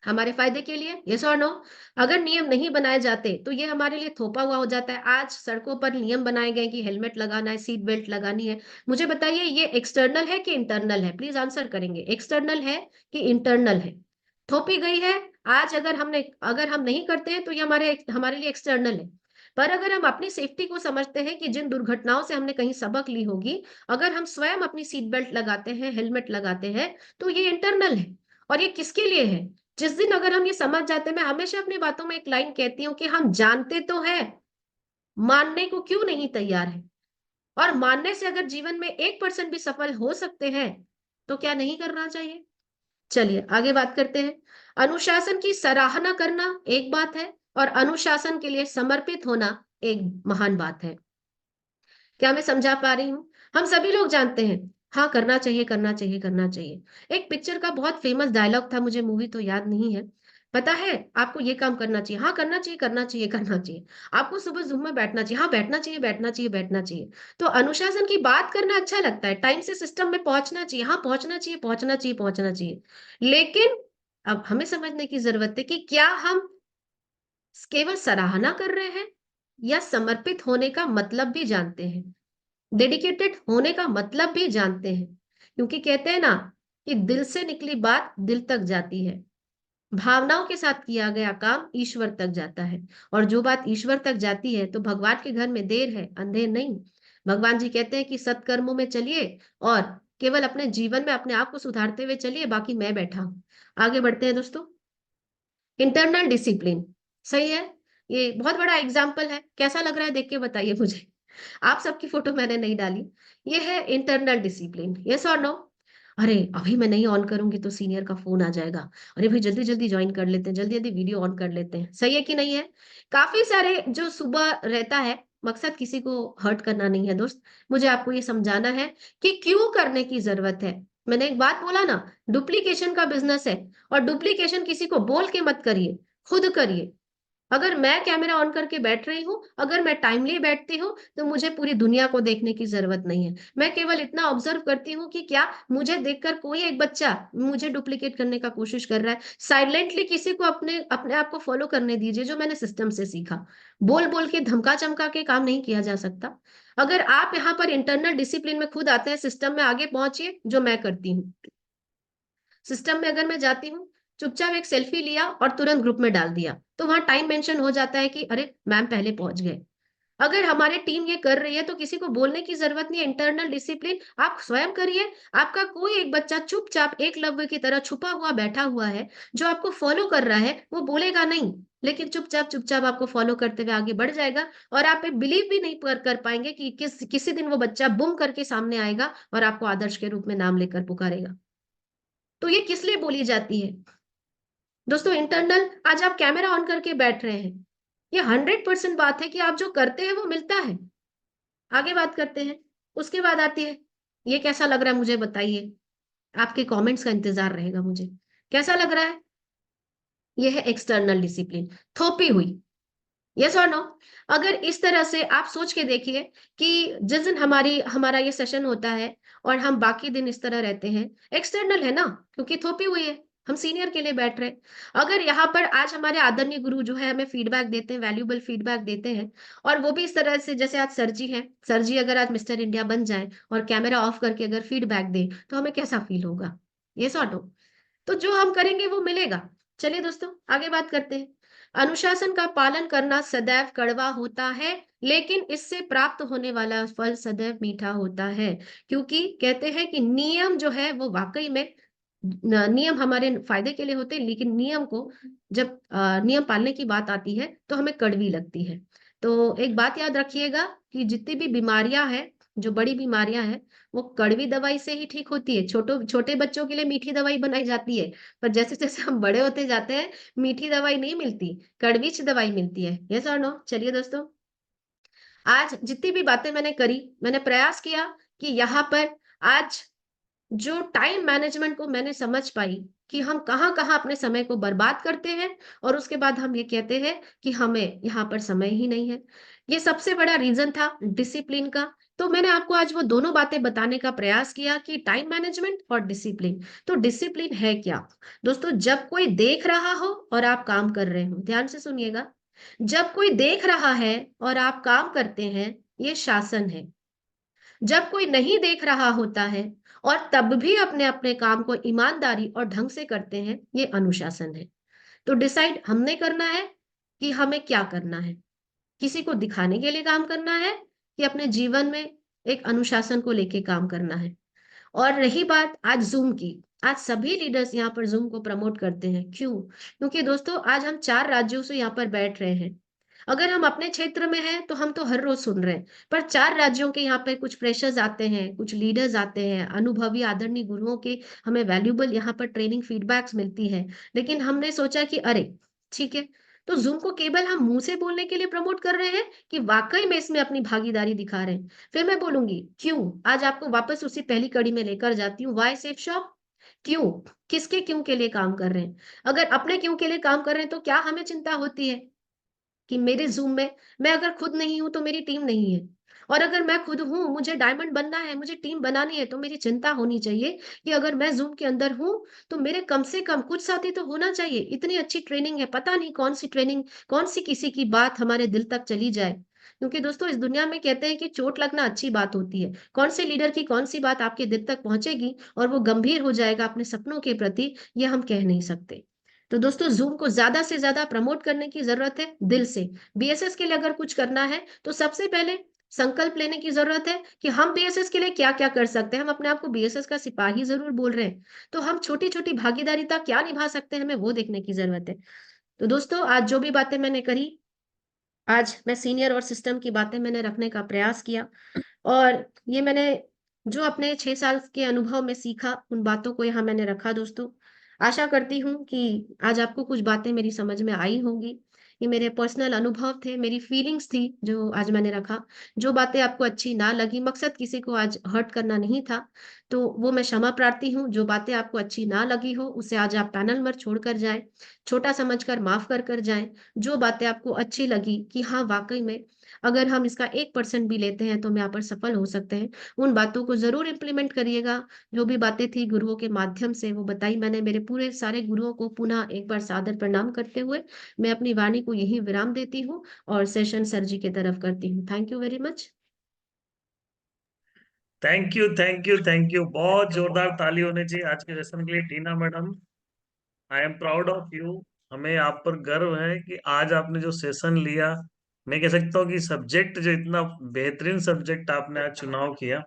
हमारे फायदे के लिए, यस और नो। अगर नियम नहीं बनाए जाते तो ये हमारे लिए थोपा हुआ हो जाता है। आज सड़कों पर नियम बनाए गए कि हेलमेट लगाना है, सीट बेल्ट लगानी है। मुझे बताइए, ये एक्सटर्नल है कि इंटरनल है? प्लीज आंसर करेंगे, एक्सटर्नल है कि इंटरनल है? थोपी गई है। आज अगर हम नहीं करते हैं तो ये हमारे हमारे लिए एक्सटर्नल है। पर अगर हम अपनी सेफ्टी को समझते हैं कि जिन दुर्घटनाओं से हमने कहीं सबक ली होगी, अगर हम स्वयं अपनी सीट बेल्ट लगाते हैं, हेलमेट लगाते हैं, तो ये इंटरनल है। और ये किसके लिए है? जिस दिन अगर हम ये समझ जाते हैं, मैं हमेशा अपनी बातों में एक लाइन कहती हूँ कि हम जानते तो है, मानने को क्यों नहीं तैयार है? और मानने से अगर जीवन में 1% भी सफल हो सकते हैं, तो क्या नहीं करना चाहिए? चलिए आगे बात करते हैं। अनुशासन की सराहना करना एक बात है, और अनुशासन के लिए समर्पित होना एक महान बात है। क्या मैं समझा पा रही हूँ? हम सभी लोग जानते हैं, हाँ करना चाहिए, करना चाहिए, करना चाहिए। एक पिक्चर का बहुत फेमस डायलॉग था, मुझे मूवी तो याद नहीं है। पता है, आपको ये काम करना चाहिए, हाँ करना चाहिए, करना चाहिए, करना चाहिए। आपको सुबह ज़ूम में बैठना चाहिए, हाँ बैठना चाहिए, बैठना चाहिए, बैठना चाहिए। तो अनुशासन की बात करना अच्छा लगता है, टाइम से सिस्टम में पहुंचना चाहिए, हाँ पहुंचना चाहिए, पहुंचना चाहिए, पहुंचना चाहिए। लेकिन अब हमें समझने की जरूरत है कि क्या हम केवल सराहना कर रहे हैं, या समर्पित होने का मतलब भी जानते हैं, डेडिकेटेड होने का मतलब भी जानते हैं। क्योंकि कहते हैं ना कि दिल से निकली बात दिल तक जाती है, भावनाओं के साथ किया गया काम ईश्वर तक जाता है। और जो बात ईश्वर तक जाती है, तो भगवान के घर में देर है अंधेर नहीं। भगवान जी कहते हैं कि सत्कर्मों में चलिए, और केवल अपने जीवन में अपने आप को सुधारते हुए चलिए, बाकी मैं बैठा हूं। आगे बढ़ते हैं दोस्तों। इंटरनल डिसिप्लिन, सही है। ये बहुत बड़ा एग्जाम्पल है, कैसा लग रहा है देख के बताइए मुझे। आप सबकी फोटो मैंने नहीं डाली। ये है इंटरनल डिसिप्लिन, यस और नो। अरे अभी मैं नहीं ऑन करूंगी तो सीनियर का फोन आ जाएगा। अरे भाई जल्दी जल्दी ज्वाइन कर लेते हैं, जल्दी जल्दी वीडियो ऑन कर लेते हैं, सही है कि नहीं है? काफी सारे जो सुबह रहता है, मकसद किसी को हर्ट करना नहीं है दोस्त। मुझे आपको ये समझाना है कि क्यों करने की जरूरत है। मैंने एक बात बोला ना, डुप्लीकेशन का बिजनेस है, और डुप्लीकेशन किसी को बोल के मत करिए, खुद करिए। अगर मैं कैमरा ऑन करके बैठ रही हूँ, अगर मैं टाइमली बैठती हूँ, तो मुझे पूरी दुनिया को देखने की जरूरत नहीं है। मैं केवल इतना ऑब्जर्व करती हूँ कि क्या मुझे देखकर कोई एक बच्चा मुझे डुप्लीकेट करने का कोशिश कर रहा है। साइलेंटली किसी को अपने अपने आप को फॉलो करने दीजिए, जो मैंने सिस्टम से सीखा। बोल बोल के धमका चमका के काम नहीं किया जा सकता। अगर आप यहाँ पर इंटरनल डिसिप्लिन में खुद आते हैं, सिस्टम में आगे पहुंचिए, जो मैं करती हूँ। सिस्टम में अगर मैं जाती हूँ, चुपचाप एक सेल्फी लिया और तुरंत ग्रुप में डाल दिया, तो वहां टाइम मेंशन हो जाता है कि अरे मैम पहले पहुंच गए। अगर हमारी टीम ये कर रही है, तो किसी को बोलने की जरूरत नहीं है। इंटरनल डिसिप्लिन आप स्वयं करिए। आपका कोई एक बच्चा चुपचाप एकलव्य की तरह छुपा हुआ बैठा हुआ है, जो आपको फॉलो कर रहा है, वो बोलेगा नहीं, लेकिन चुपचाप चुपचाप आपको फॉलो करते हुए आगे बढ़ जाएगा। और आप बिलीव भी नहीं कर पाएंगे कि किसी दिन वो बच्चा बुम करके सामने आएगा और आपको आदर्श के रूप में नाम लेकर पुकारेगा। तो ये किस लिए बोली जाती है दोस्तों? इंटरनल, आज आप कैमरा ऑन करके बैठ रहे हैं, ये 100% बात है कि आप जो करते हैं वो मिलता है। आगे बात करते हैं। उसके बाद आती है, ये कैसा लग रहा है मुझे बताइए। आपके कमेंट्स का इंतजार रहेगा मुझे। कैसा लग रहा है? ये है एक्सटर्नल डिसिप्लिन, थोपी हुई, यस और नो। अगर इस तरह से आप सोच के देखिए कि जिस दिन हमारा ये सेशन होता है और हम बाकी दिन इस तरह रहते हैं, एक्सटर्नल है ना, क्योंकि थोपी हुई है, हम सीनियर के लिए बैठ रहे हैं। अगर यहाँ पर आज हमारे आदरणीय गुरु जो है हमें फीडबैक देते हैं, वैल्यूबल फीडबैक देते हैं, और वो भी इस तरह से, जैसे आज सर जी हैं, सर जी अगर आज मिस्टर इंडिया बन जाए और कैमरा ऑफ करके अगर फीडबैक दे, तो हमें कैसा फील होगा? ये सॉट। तो जो हम करेंगे वो मिलेगा। चलिए दोस्तों आगे बात करते हैं। अनुशासन का पालन करना सदैव कड़वा होता है, लेकिन इससे प्राप्त होने वाला फल सदैव मीठा होता है। क्योंकि कहते हैं कि नियम जो है वो वाकई में नियम हमारे फायदे के लिए होते हैं, लेकिन नियम को जब नियम पालने की बात आती है तो हमें कड़वी लगती है। तो एक बात याद रखिएगा कि जितनी भी बीमारियां हैं, जो बड़ी बीमारियां हैं वो कड़वी दवाई से ही ठीक होती है। छोटो छोटे बच्चों के लिए मीठी दवाई बनाई जाती है, पर जैसे जैसे हम बड़े होते जाते हैं मीठी दवाई नहीं मिलती, कड़वी दवाई मिलती है। यस और नो? चलिए दोस्तों, आज जितनी भी बातें मैंने करी, मैंने प्रयास किया कि यहाँ पर आज जो टाइम मैनेजमेंट को मैंने समझ पाई कि हम कहाँ-कहाँ अपने समय को बर्बाद करते हैं और उसके बाद हम ये कहते हैं कि हमें यहाँ पर समय ही नहीं है। ये सबसे बड़ा रीज़न था डिसिप्लिन का। तो मैंने आपको आज वो दोनों बातें बताने का प्रयास किया कि टाइम मैनेजमेंट और डिसिप्लिन। तो डिसिप्लिन है क्या? दोस्तों, जब कोई देख रहा हो और आप काम कर रहे हो, ध्यान से सुनिएगा। जब कोई देख रहा है और आप काम करते हैं, ये शासन है। जब कोई नहीं देख रहा होता है और तब भी अपने-अपने काम को ईमानदारी और ढंग से करते हैं, ये अनुशासन है। तो डिसाइड हमने करना है कि हमें क्या करना है। किसी को दिखाने के लिए काम करना है कि अपने जीवन में एक अनुशासन को लेके काम करना है। और रही बात आज ज़ूम की, आज सभी लीडर्स यहाँ पर ज़ूम को प्रमोट करते हैं। क्यों? क्योंकि दोस्तों आज हम 4 राज्यों से यहाँ पर बैठ रहे हैं। अगर हम अपने क्षेत्र में हैं, तो हम तो हर रोज़ सुन रहे हैं, पर 4 राज्यों के यहाँ पे कुछ फ्रेशर्स आते हैं, कुछ लीडर्स आते हैं, अनुभवी आदरणीय गुरुओं के हमें वैल्यूएबल यहाँ पर ट्रेनिंग फीडबैक्स मिलती है। लेकिन हमने सोचा कि अरे! ठीक है, तो ज़ूम को केवल हम मुँह से बोलने के लिए प्रमोट कर रहे हैं कि वाक़ई में इसमें अपनी भागीदारी दिखा रहे हैं। फिर मैं बोलूँगी, क्यों? आज आपको वापस उसी पहली कड़ी में लेकर जाती हूँ, व्हाई सेफ शॉप? क्यों? किसके क्यों के लिए काम कर रहे हैं? अगर अपने क्यों के लिए काम कर रहे हैं, तो क्या हमें चिंता होती है? कि मेरे ज़ूम में मैं अगर खुद नहीं हूँ, तो मेरी टीम नहीं है। और अगर मैं खुद हूँ, मुझे डायमंड बनना है, मुझे टीम बनानी है, तो मेरी चिंता होनी चाहिए कि अगर मैं ज़ूम के अंदर हूँ, तो मेरे कम से कम कुछ साथी तो होना चाहिए। इतनी अच्छी ट्रेनिंग है, पता नहीं कौन-सी ट्रेनिंग, कौन-सी किसी की बात हमारे दिल तक चली जाए। क्योंकि दोस्तों इस दुनिया में कहते हैं कि चोट लगना अच्छी बात होती है। कौन से लीडर की कौन-सी बात आपके दिल तक पहुँचेगी और वो गंभीर हो जाएगा अपने सपनों के प्रति, ये हम कह नहीं सकते। तो दोस्तों ज़ूम को ज़्यादा से ज़्यादा प्रमोट करने की ज़रूरत है दिल से। बीएसएस के लिए अगर कुछ करना है, तो सबसे पहले संकल्प लेने की ज़रूरत है कि हम बीएसएस के लिए क्या-क्या कर सकते हैं। हम अपने आप को बीएसएस का सिपाही ज़रूर बोल रहे हैं, तो हम छोटी-छोटी भागीदारीता क्या निभा सकते हैं, हमें वो देखने की ज़रूरत है। तो दोस्तों, आज जो भी बातें मैंने करी, आज मैं सीनियर और सिस्टम की बातें मैंने रखने का प्रयास किया और ये मैंने जो अपने 6 साल के अनुभव में सीखा, उन बातों को यहाँ मैंने रखा दोस्तों। आशा करती हूँ कि आज आपको कुछ बातें मेरी समझ में आई होंगी। ये मेरे पर्सनल अनुभव थे, मेरी फीलिंग्स थी जो आज मैंने रखा। जो बातें आपको अच्छी ना लगी, मकसद किसी को आज हर्ट करना नहीं था, तो वो मैं क्षमा प्रार्थी हूँ। जो बातें आपको अच्छी ना लगी हो, उसे आज आप पैनल में छोड़कर जाएँ, छोटा समझकर माफ़ कर जाएँ। जो बातें आपको अच्छी लगी कि हाँ, वाक़ई में अगर हम इसका 1% भी लेते हैं, तो हम यहाँ पर सफल हो सकते हैं। उन बातों को ज़रूर इम्प्लीमेंट करिएगा। जो भी बातें थी गुरुओं के माध्यम से वो बताई मैंने। मेरे पूरे सारे गुरुओं को पुनः एक बार सादर प्रणाम करते हुए, मैं अपनी वाणी को यहीं विराम देती हूँ और सेशन सर जी की तरफ करती हूँ। Thank you very much. Thank you, thank you, thank you. बहुत जोरदार ताली होनी चाहिए आज के सेशन के लिए Tina madam. I am proud of you. हमें आप पर गर्व है कि आज आपने जो सेशन लिया, मैं कह सकता हूँ कि सब्जेक्ट जो इतना बेहतरीन सब्जेक्ट आपने आज चुनाव किया।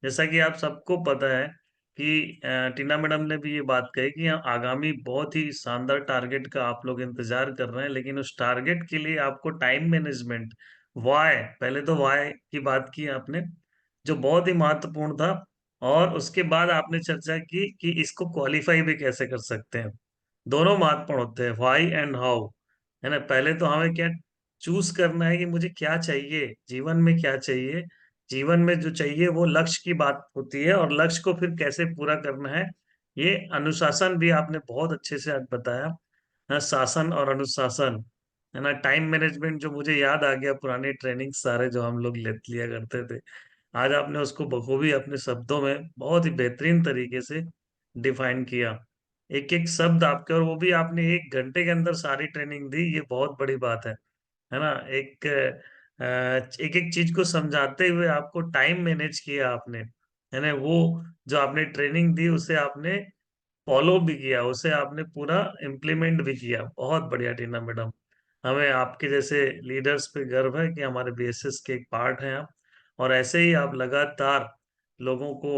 जैसा कि आप सबको पता है कि टीना मैडम ने भी ये बात कही कि आगामी बहुत ही शानदार टारगेट का आप लोग इंतजार कर रहे हैं, लेकिन उस टारगेट के लिए आपको टाइम मैनेजमेंट, वाई, पहले तो वाई की बात की आपने, जो बहुत ही महत्वपूर्ण था। और उसके बाद आपने चर्चा की कि इसको क्वालिफाई भी कैसे कर सकते हैं। दोनों महत्वपूर्ण होते हैं, व्हाई एंड हाउ, है ना। पहले तो हमें क्या चूज करना है कि मुझे क्या चाहिए, जीवन में क्या चाहिए। जीवन में जो चाहिए वो लक्ष्य की बात होती है, और लक्ष्य को फिर कैसे पूरा करना है, ये अनुशासन भी आपने बहुत अच्छे से आज बताया। हाँ, शासन और अनुशासन, है ना। टाइम मैनेजमेंट, जो मुझे याद आ गया पुरानी ट्रेनिंग सारे जो हम लोग ले लिया करते थे, आज आपने उसको बखूबी अपने शब्दों में बहुत ही बेहतरीन तरीके से डिफाइन किया। एक एक शब्द आपके, और वो भी आपने 1 घंटे के अंदर सारी ट्रेनिंग दी, ये बहुत बड़ी बात है ना। एक एक चीज को समझाते हुए आपको टाइम मैनेज किया आपने, है ना। वो जो आपने ट्रेनिंग दी उसे आपने फॉलो भी किया, उसे आपने पूरा इम्प्लीमेंट भी किया। बहुत बढ़िया टीना मैडम। हमें आपके जैसे लीडर्स पे गर्व है कि हमारे बीएसएस के एक पार्ट हैं आप। और ऐसे ही आप लगातार लोगों को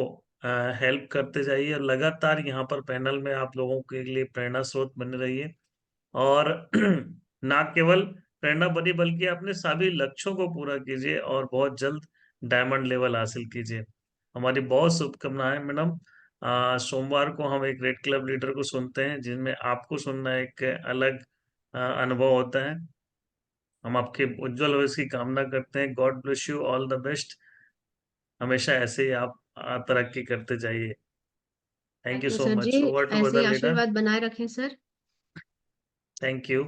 हेल्प करते जाइए, और लगातार यहाँ पर पैनल में आप लोगों के लिए प्रेरणा स्रोत बने रहिए। और ना केवल प्रेरणा बनी, बल्कि अपने सभी लक्ष्यों को पूरा कीजिए, और बहुत जल्द डायमंड लेवल हासिल कीजिए। हमारी बहुत शुभकामनाएं मैडम। सोमवार को हम एक रेड क्लब लीडर को सुनते हैं, जिनमें आपको सुनना एक अलग अनुभव होता है। हम आपके उज्जवल भविष्य की कामना करते हैं। God bless you, all the best. हमेशा ऐसे ही आप तरक्की करते जाइए। Thank you thank you so sir ji. Much. Over to ऐसे ही अदर लीडर। आशीर्वाद बनाए रखें sir. Thank you.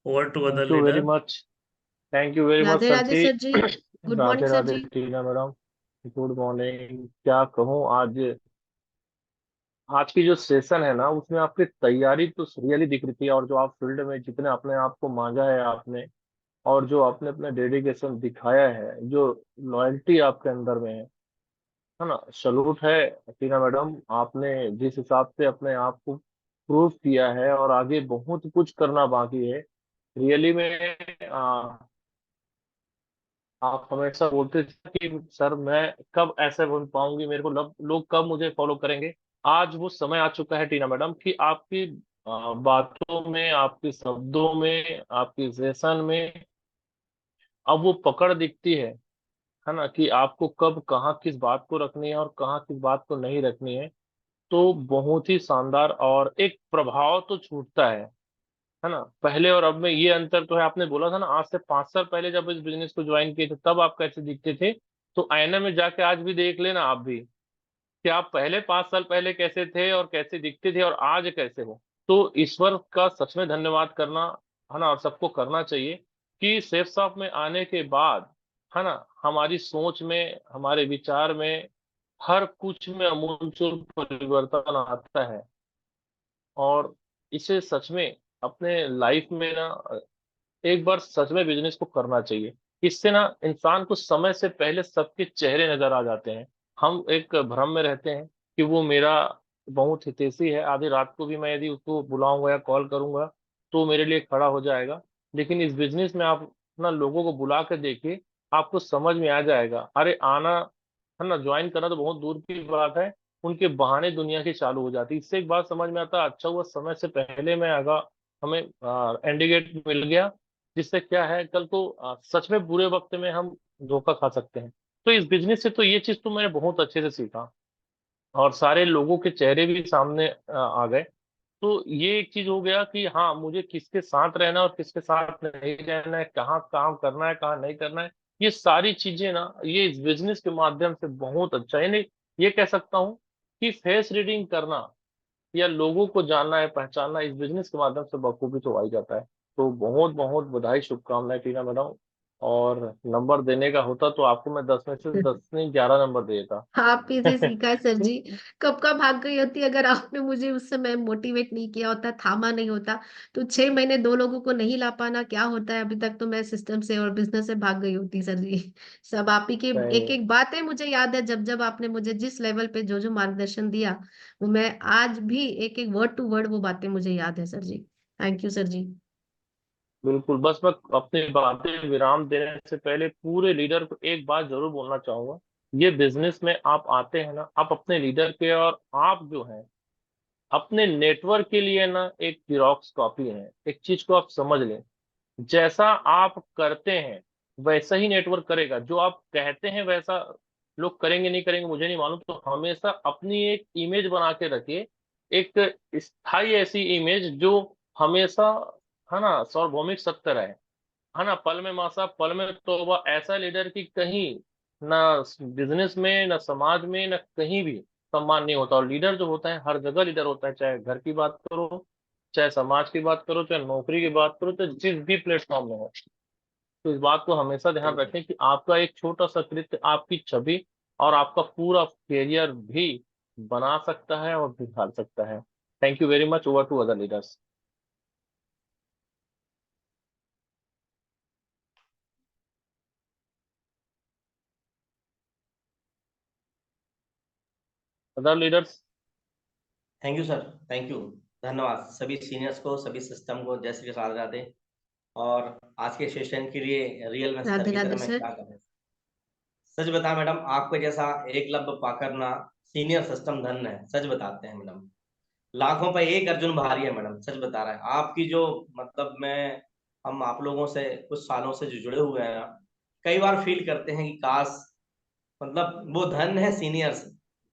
Over to other thank you very leader. Much. Thank you very much Radhe sir Radhe ji. Sir ji. Good morning Radhe sir Radhe ji. Tina madam. Good morning. क्या कहूँ, आज आज की जो सेशन है ना, उसमें आपकी तैयारी तो रियली दिख रही थी, और जो आप फील्ड में जितने अपने आप को मांगा है आपने, और जो आपने अपना डेडिकेशन दिखाया है, जो लॉयल्टी आपके अंदर में है ना, सलूट है। टीना मैडम, आपने जिस हिसाब से अपने आप को प्रूव किया है, और आगे बहुत कुछ करना बाकी है। रियली में आप हमेशा बोलते थे कि सर मैं कब ऐसे बन पाऊंगी, मेरे को लोग कब मुझे फॉलो करेंगे। आज वो समय आ चुका है टीना मैडम कि आपकी बातों में, आपके शब्दों में, आपकी सेशन में अब वो पकड़ दिखती है ना, कि आपको कब कहाँ किस बात को रखनी है और कहाँ किस बात को नहीं रखनी है। तो बहुत ही शानदार, और एक प्रभाव तो छूटता है ना। पहले और अब में ये अंतर तो है। आपने बोला था ना, आज से 5 साल पहले जब इस बिजनेस को ज्वाइन किए थे तब आप कैसे दिखते थे, तो आईने में जाके आज भी देख लेना आप भी, कि आप पहले 5 साल पहले कैसे थे और कैसे दिखते थे और आज कैसे हो। तो ईश्वर का सच में धन्यवाद करना, है ना, और सबको करना चाहिए कि सेफ शॉप में आने के बाद, है ना, हमारी सोच में, हमारे विचार में, हर कुछ में अमूलचूल परिवर्तन आता है। और इसे सच में अपने लाइफ में ना एक बार सच में बिजनेस को करना चाहिए। इससे ना इंसान को समय से पहले सबके चेहरे नजर आ जाते हैं। हम एक भ्रम में रहते हैं कि वो मेरा बहुत हितैषी है, आधी रात को भी मैं यदि उसको बुलाऊंगा या कॉल करूंगा तो मेरे लिए खड़ा हो जाएगा। लेकिन इस बिजनेस में आप ना लोगों को बुला कर देखिए, आपको समझ में आ जाएगा। अरे आना, है ना, ज्वाइन करना तो बहुत दूर की बात है, उनके बहाने दुनिया की चालू हो जाती है। इससे एक बात समझ में आता है, अच्छा हुआ समय से पहले मैं आगा, हमें एंडीगेट मिल गया। जिससे क्या है, कल को सच में बुरे वक्त में हम धोखा खा सकते हैं। तो इस बिजनेस से तो ये चीज तो मैंने बहुत अच्छे से सीखा, और सारे लोगों के चेहरे भी सामने आ गए। तो ये एक चीज हो गया कि हाँ, मुझे किसके साथ रहना है और किसके साथ नहीं रहना है, कहाँ काम करना है, कहाँ नहीं करना है। ये सारी चीजें ना, ये इस बिजनेस के माध्यम से बहुत अच्छा है। यानी ये कह सकता हूँ कि फेस रीडिंग करना या लोगों को जानना है, पहचानना, इस बिजनेस के माध्यम से बखूबी तो आ ही जाता है। तो बहुत बहुत बधाई, शुभकामनाएं टीना मैडम। और नंबर देने का होता तो आपको मैं 10 में से 10 नहीं, 11 नंबर दे देता। आप ही से सीखा है सर जी। कब का भाग गई होती अगर आपने मुझे उस समय मोटिवेट नहीं किया होता, थामा नहीं होता। तो 6 महीने 2 लोगों को नहीं ला पाना क्या होता है, अभी तक तो मैं सिस्टम से और बिजनेस से भाग गई होती सर जी। सब आप ही की एक नहीं, एक बातें मुझे याद है, जब जब आपने मुझे जिस लेवल पे जो जो मार्गदर्शन दिया, वो मैं आज भी एक एक वर्ड टू वर्ड वो बातें मुझे याद है sir ji. Thank you sir ji. बिल्कुल। बस मैं अपनी बातें विराम देने से पहले पूरे लीडर को एक बात जरूर बोलना चाहूंगा। ये बिजनेस में आप आते हैं ना, आप अपने लीडर के, और आप जो हैं अपने नेटवर्क के लिए ना एक जिरोक्स कॉपी है। एक चीज को आप समझ लें, जैसा आप करते हैं वैसा ही नेटवर्क करेगा। जो आप कहते हैं वैसा लोग करेंगे नहीं करेंगे मुझे नहीं मालूम। तो हमेशा अपनी एक इमेज बना के रखिए, एक स्थायी ऐसी इमेज जो हमेशा, है ना, सार्वभौमिक सत्य रहे। है ना, पल में मासा पल में तौबा, ऐसा लीडर की कहीं ना बिजनेस में, ना समाज में, ना कहीं भी सम्मान नहीं होता। और लीडर जो होता है हर जगह लीडर होता है, चाहे घर की बात करो, चाहे समाज की बात करो, चाहे नौकरी की बात करो, चाहे जिस भी प्लेटफॉर्म में हो। तो इस बात को हमेशा ध्यान बिल्कुल। रखें कि आपका एक छोटा सा कृत्य आपकी छवि और आपका पूरा करियर भी बना सकता है और बिगाड़ सकता है। Thank you very much. Over to other leaders. Other leaders. Thank you sir. Thank you. धन्यवाद सभी सीनियर्स को, सभी सिस्टम को, जय श्री राधे राधे। और आज के सेशन के लिए रियल में सर राधे की तरह राधे मैं सर। क्या करूँ। सच बता मैडम, आपके जैसा एकलव्य पाकर ना सीनियर सिस्टम धन्य है। सच बताते हैं मैडम, लाखों पे एक अर्जुन भारी है मैडम। सच बता रहे हैं आपकी जो, मतलब मैं, हम आप लोगों से कुछ सालों से जो जुड़े हुए हैं ना, कई बार फील करते हैं कि काश मतलब वो धन है सीनियर्स,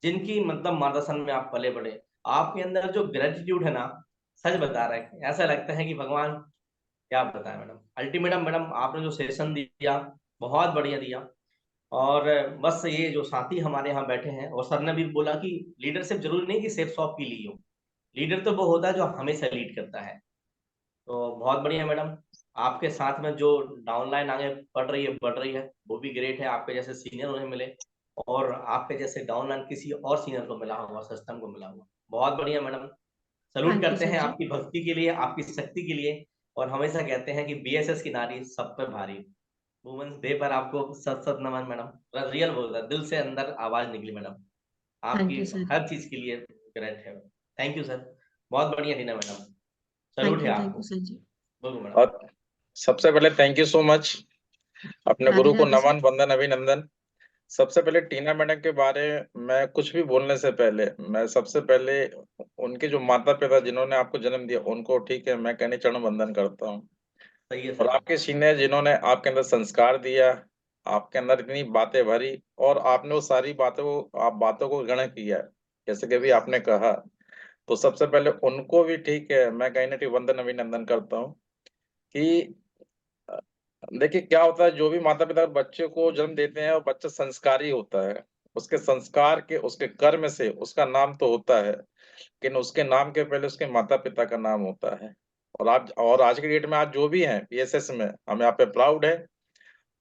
जिनकी मतलब मार्गदर्शन में आप पले बड़े। आपके अंदर जो ग्रेटिट्यूड है ना, सच बता रहे हैं, ऐसा लगता है कि भगवान, क्या बताएं मैडम। अल्टीमेटम मैडम, आपने जो सेशन दिया बहुत बढ़िया दिया। और बस ये जो साथी हमारे यहाँ बैठे हैं, और सर ने भी बोला कि लीडरशिप जरूरी नहीं कि सिर्फ सॉफ्ट की ली हो, लीडर तो वो होता है जो हमेशा लीड करता है। तो बहुत बढ़िया मैडम। आपके साथ में जो डाउनलाइन आगे बढ़ रही है, बढ़ रही है, वो भी ग्रेट है। आपके जैसे सीनियर उन्हें मिले, और आपके जैसे डाउनलाइन किसी और सीनियर को मिला होगा, सिस्टम को मिला होगा। बहुत बढ़िया मैडम। सलूट थैंक यू करते सर हैं जी। आपकी भक्ति के लिए, आपकी शक्ति के लिए। और हमेशा कहते हैं कि बीएसएस की नारी सब पर भारी। वुमेन्स डे पर आपको सत सत नमन मैडम। रियल बोल रहा, दिल से अंदर आवाज निकली मैडम। थैंक आपकी यू सर। हर चीज के लिए ग्रेट है। Thank you sir. बहुत बढ़िया टीना मैडम। सलूट है थैंक यू आपको। सर जी। बोलो मैडम। और सबसे पहले थैंक यू सो मच। अपने राधे गुरु को राधे सर। नमन, वंदन, अभिनंदन। सबसे पहले टीना मैडम के बारे में कुछ भी बोलने से पहले मैं सबसे पहले उनके जो माता पिता जिन्होंने आपको जन्म दिया उनको, ठीक है, मैं कहने चरण वंदन करता हूँ। सही है और सर जी। आपके सीनियर जिन्होंने आपके अंदर संस्कार दिया, आपके अंदर इतनी बातें भरी, और आपने वो सारी बातों को, आप बातों को ग्रहण किया, जैसे कि भी आपने कहा, तो सबसे पहले उनको भी, ठीक है, मैं कहीं ना कहीं वंदन अभिनंदन करता हूँ कि देखिए क्या होता है, जो भी माता पिता बच्चे को जन्म देते हैं और बच्चा संस्कारी होता है, उसके संस्कार के, उसके कर्म से उसका नाम तो होता है, लेकिन उसके नाम के पहले उसके माता पिता का नाम होता है। और आज की डेट में आज जो भी हैं बीएसएस में, हमें आप पे प्राउड है।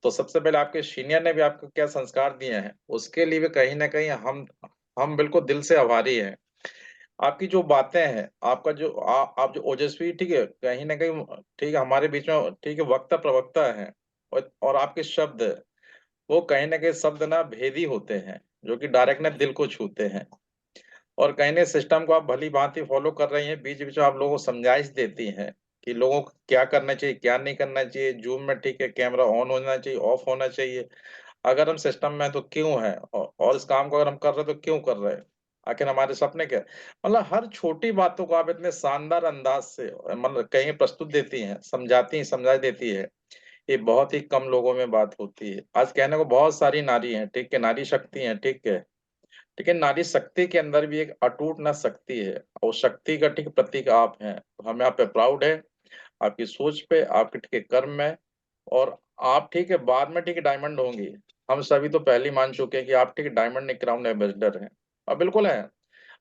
तो सबसे पहले आपके सीनियर ने भी आपको क्या संस्कार दिए हैं, उसके लिए भी कहीं ना कहीं हम बिल्कुल दिल से आभारी हैं। आपकी जो बातें हैं, आपका जो आप जो ओजस्वी, ठीक है, कहीं ना कहीं, ठीक है, हमारे बीच में, ठीक है, वक्ता प्रवक्ता है। और आपके शब्द, वो कहीं ना कहीं शब्द ना भेदी होते हैं, जो कि डायरेक्ट ना दिल को छूते हैं। और कहीं ना सिस्टम को आप भली भांति फॉलो कर रही हैं, बीच बीच में आप लोगों को समझाइश देती हैं कि लोगों को क्या करना चाहिए, क्या नहीं करना चाहिए। जूम में, ठीक है, कैमरा ऑन होना चाहिए, ऑफ होना चाहिए। अगर हम सिस्टम में हैं तो क्यों है, और इस काम को अगर हम कर रहे हैं तो क्यों कर रहे हैं, आखिर हमारे सपने क्या है? मतलब हर छोटी बातों को आप इतने शानदार अंदाज से, मतलब कहीं प्रस्तुत देती हैं, समझाती हैं, समझा देती है। ये बहुत ही कम लोगों में बात होती है। आज कहने को बहुत सारी नारी हैं, ठीक है, नारी शक्ति हैं, ठीक है, लेकिन नारी शक्ति के अंदर भी एक अटूट ना शक्ति है, और शक्ति का, ठीक, प्रतीक आप हैं। तो हमें आप पे प्राउड है, आपकी सोच पे, आपके, ठीक है, कर्म में। और आप, ठीक है, बाद में, ठीक है, डायमंड होंगी। हम सभी तो पहले ही मान चुके हैं कि आप, ठीक है, डायमंड नहीं, क्राउन एम्बेसडर हैं। और बिल्कुल है,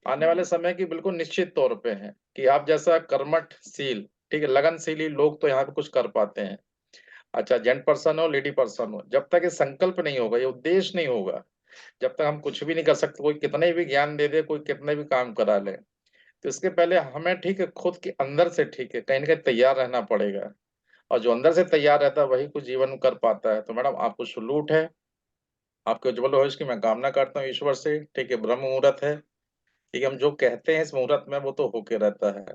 आने वाले समय की बिल्कुल निश्चित तौर पे है कि आप जैसा कर्मठशील, ठीक है, लगनशील ही लोग तो यहाँ पे कुछ कर पाते हैं। अच्छा, जेंट पर्सन हो, लेडी पर्सन हो, जब तक ये संकल्प नहीं होगा, ये उद्देश्य नहीं होगा, जब तक हम कुछ भी नहीं कर सकते। कोई कितने भी ज्ञान दे दे, कोई कितने भी काम करा ले, तो इसके पहले हमें, ठीक है, खुद के अंदर से, ठीक है, कहीं ना कहीं तैयार रहना पड़ेगा। और जो अंदर से तैयार रहता है वही कुछ जीवन में कर पाता है। तो मैडम, आपको सलूट है, आपके उज्जवल भविष्य की मैं कामना करता हूँ ईश्वर से। ठीक है, ब्रह्म मुहूर्त है, ठीक है, हम जो कहते हैं इस मुहूर्त में वो तो होके रहता है।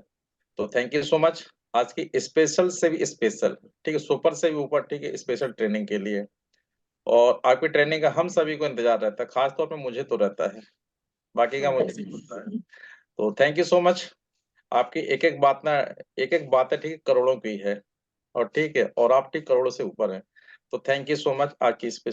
तो थैंक यू सो मच, आज की स्पेशल से भी स्पेशल, ठीक है, सुपर से भी ऊपर, ठीक है, स्पेशल ट्रेनिंग के लिए। और आपकी ट्रेनिंग का हम सभी को इंतजार रहता है, खास तौर पे मुझे तो रहता है, बाकी का थैंक यू मुझे नहीं सर। पता है। तो थैंक यू सो मच। आपकी एक एक बात ना, एक एक बात है, ठीक है, करोड़ों की है। और ठीक है, और आप, ठीक, करोड़ों से ऊपर है। तो थैंक यू सो मच आज की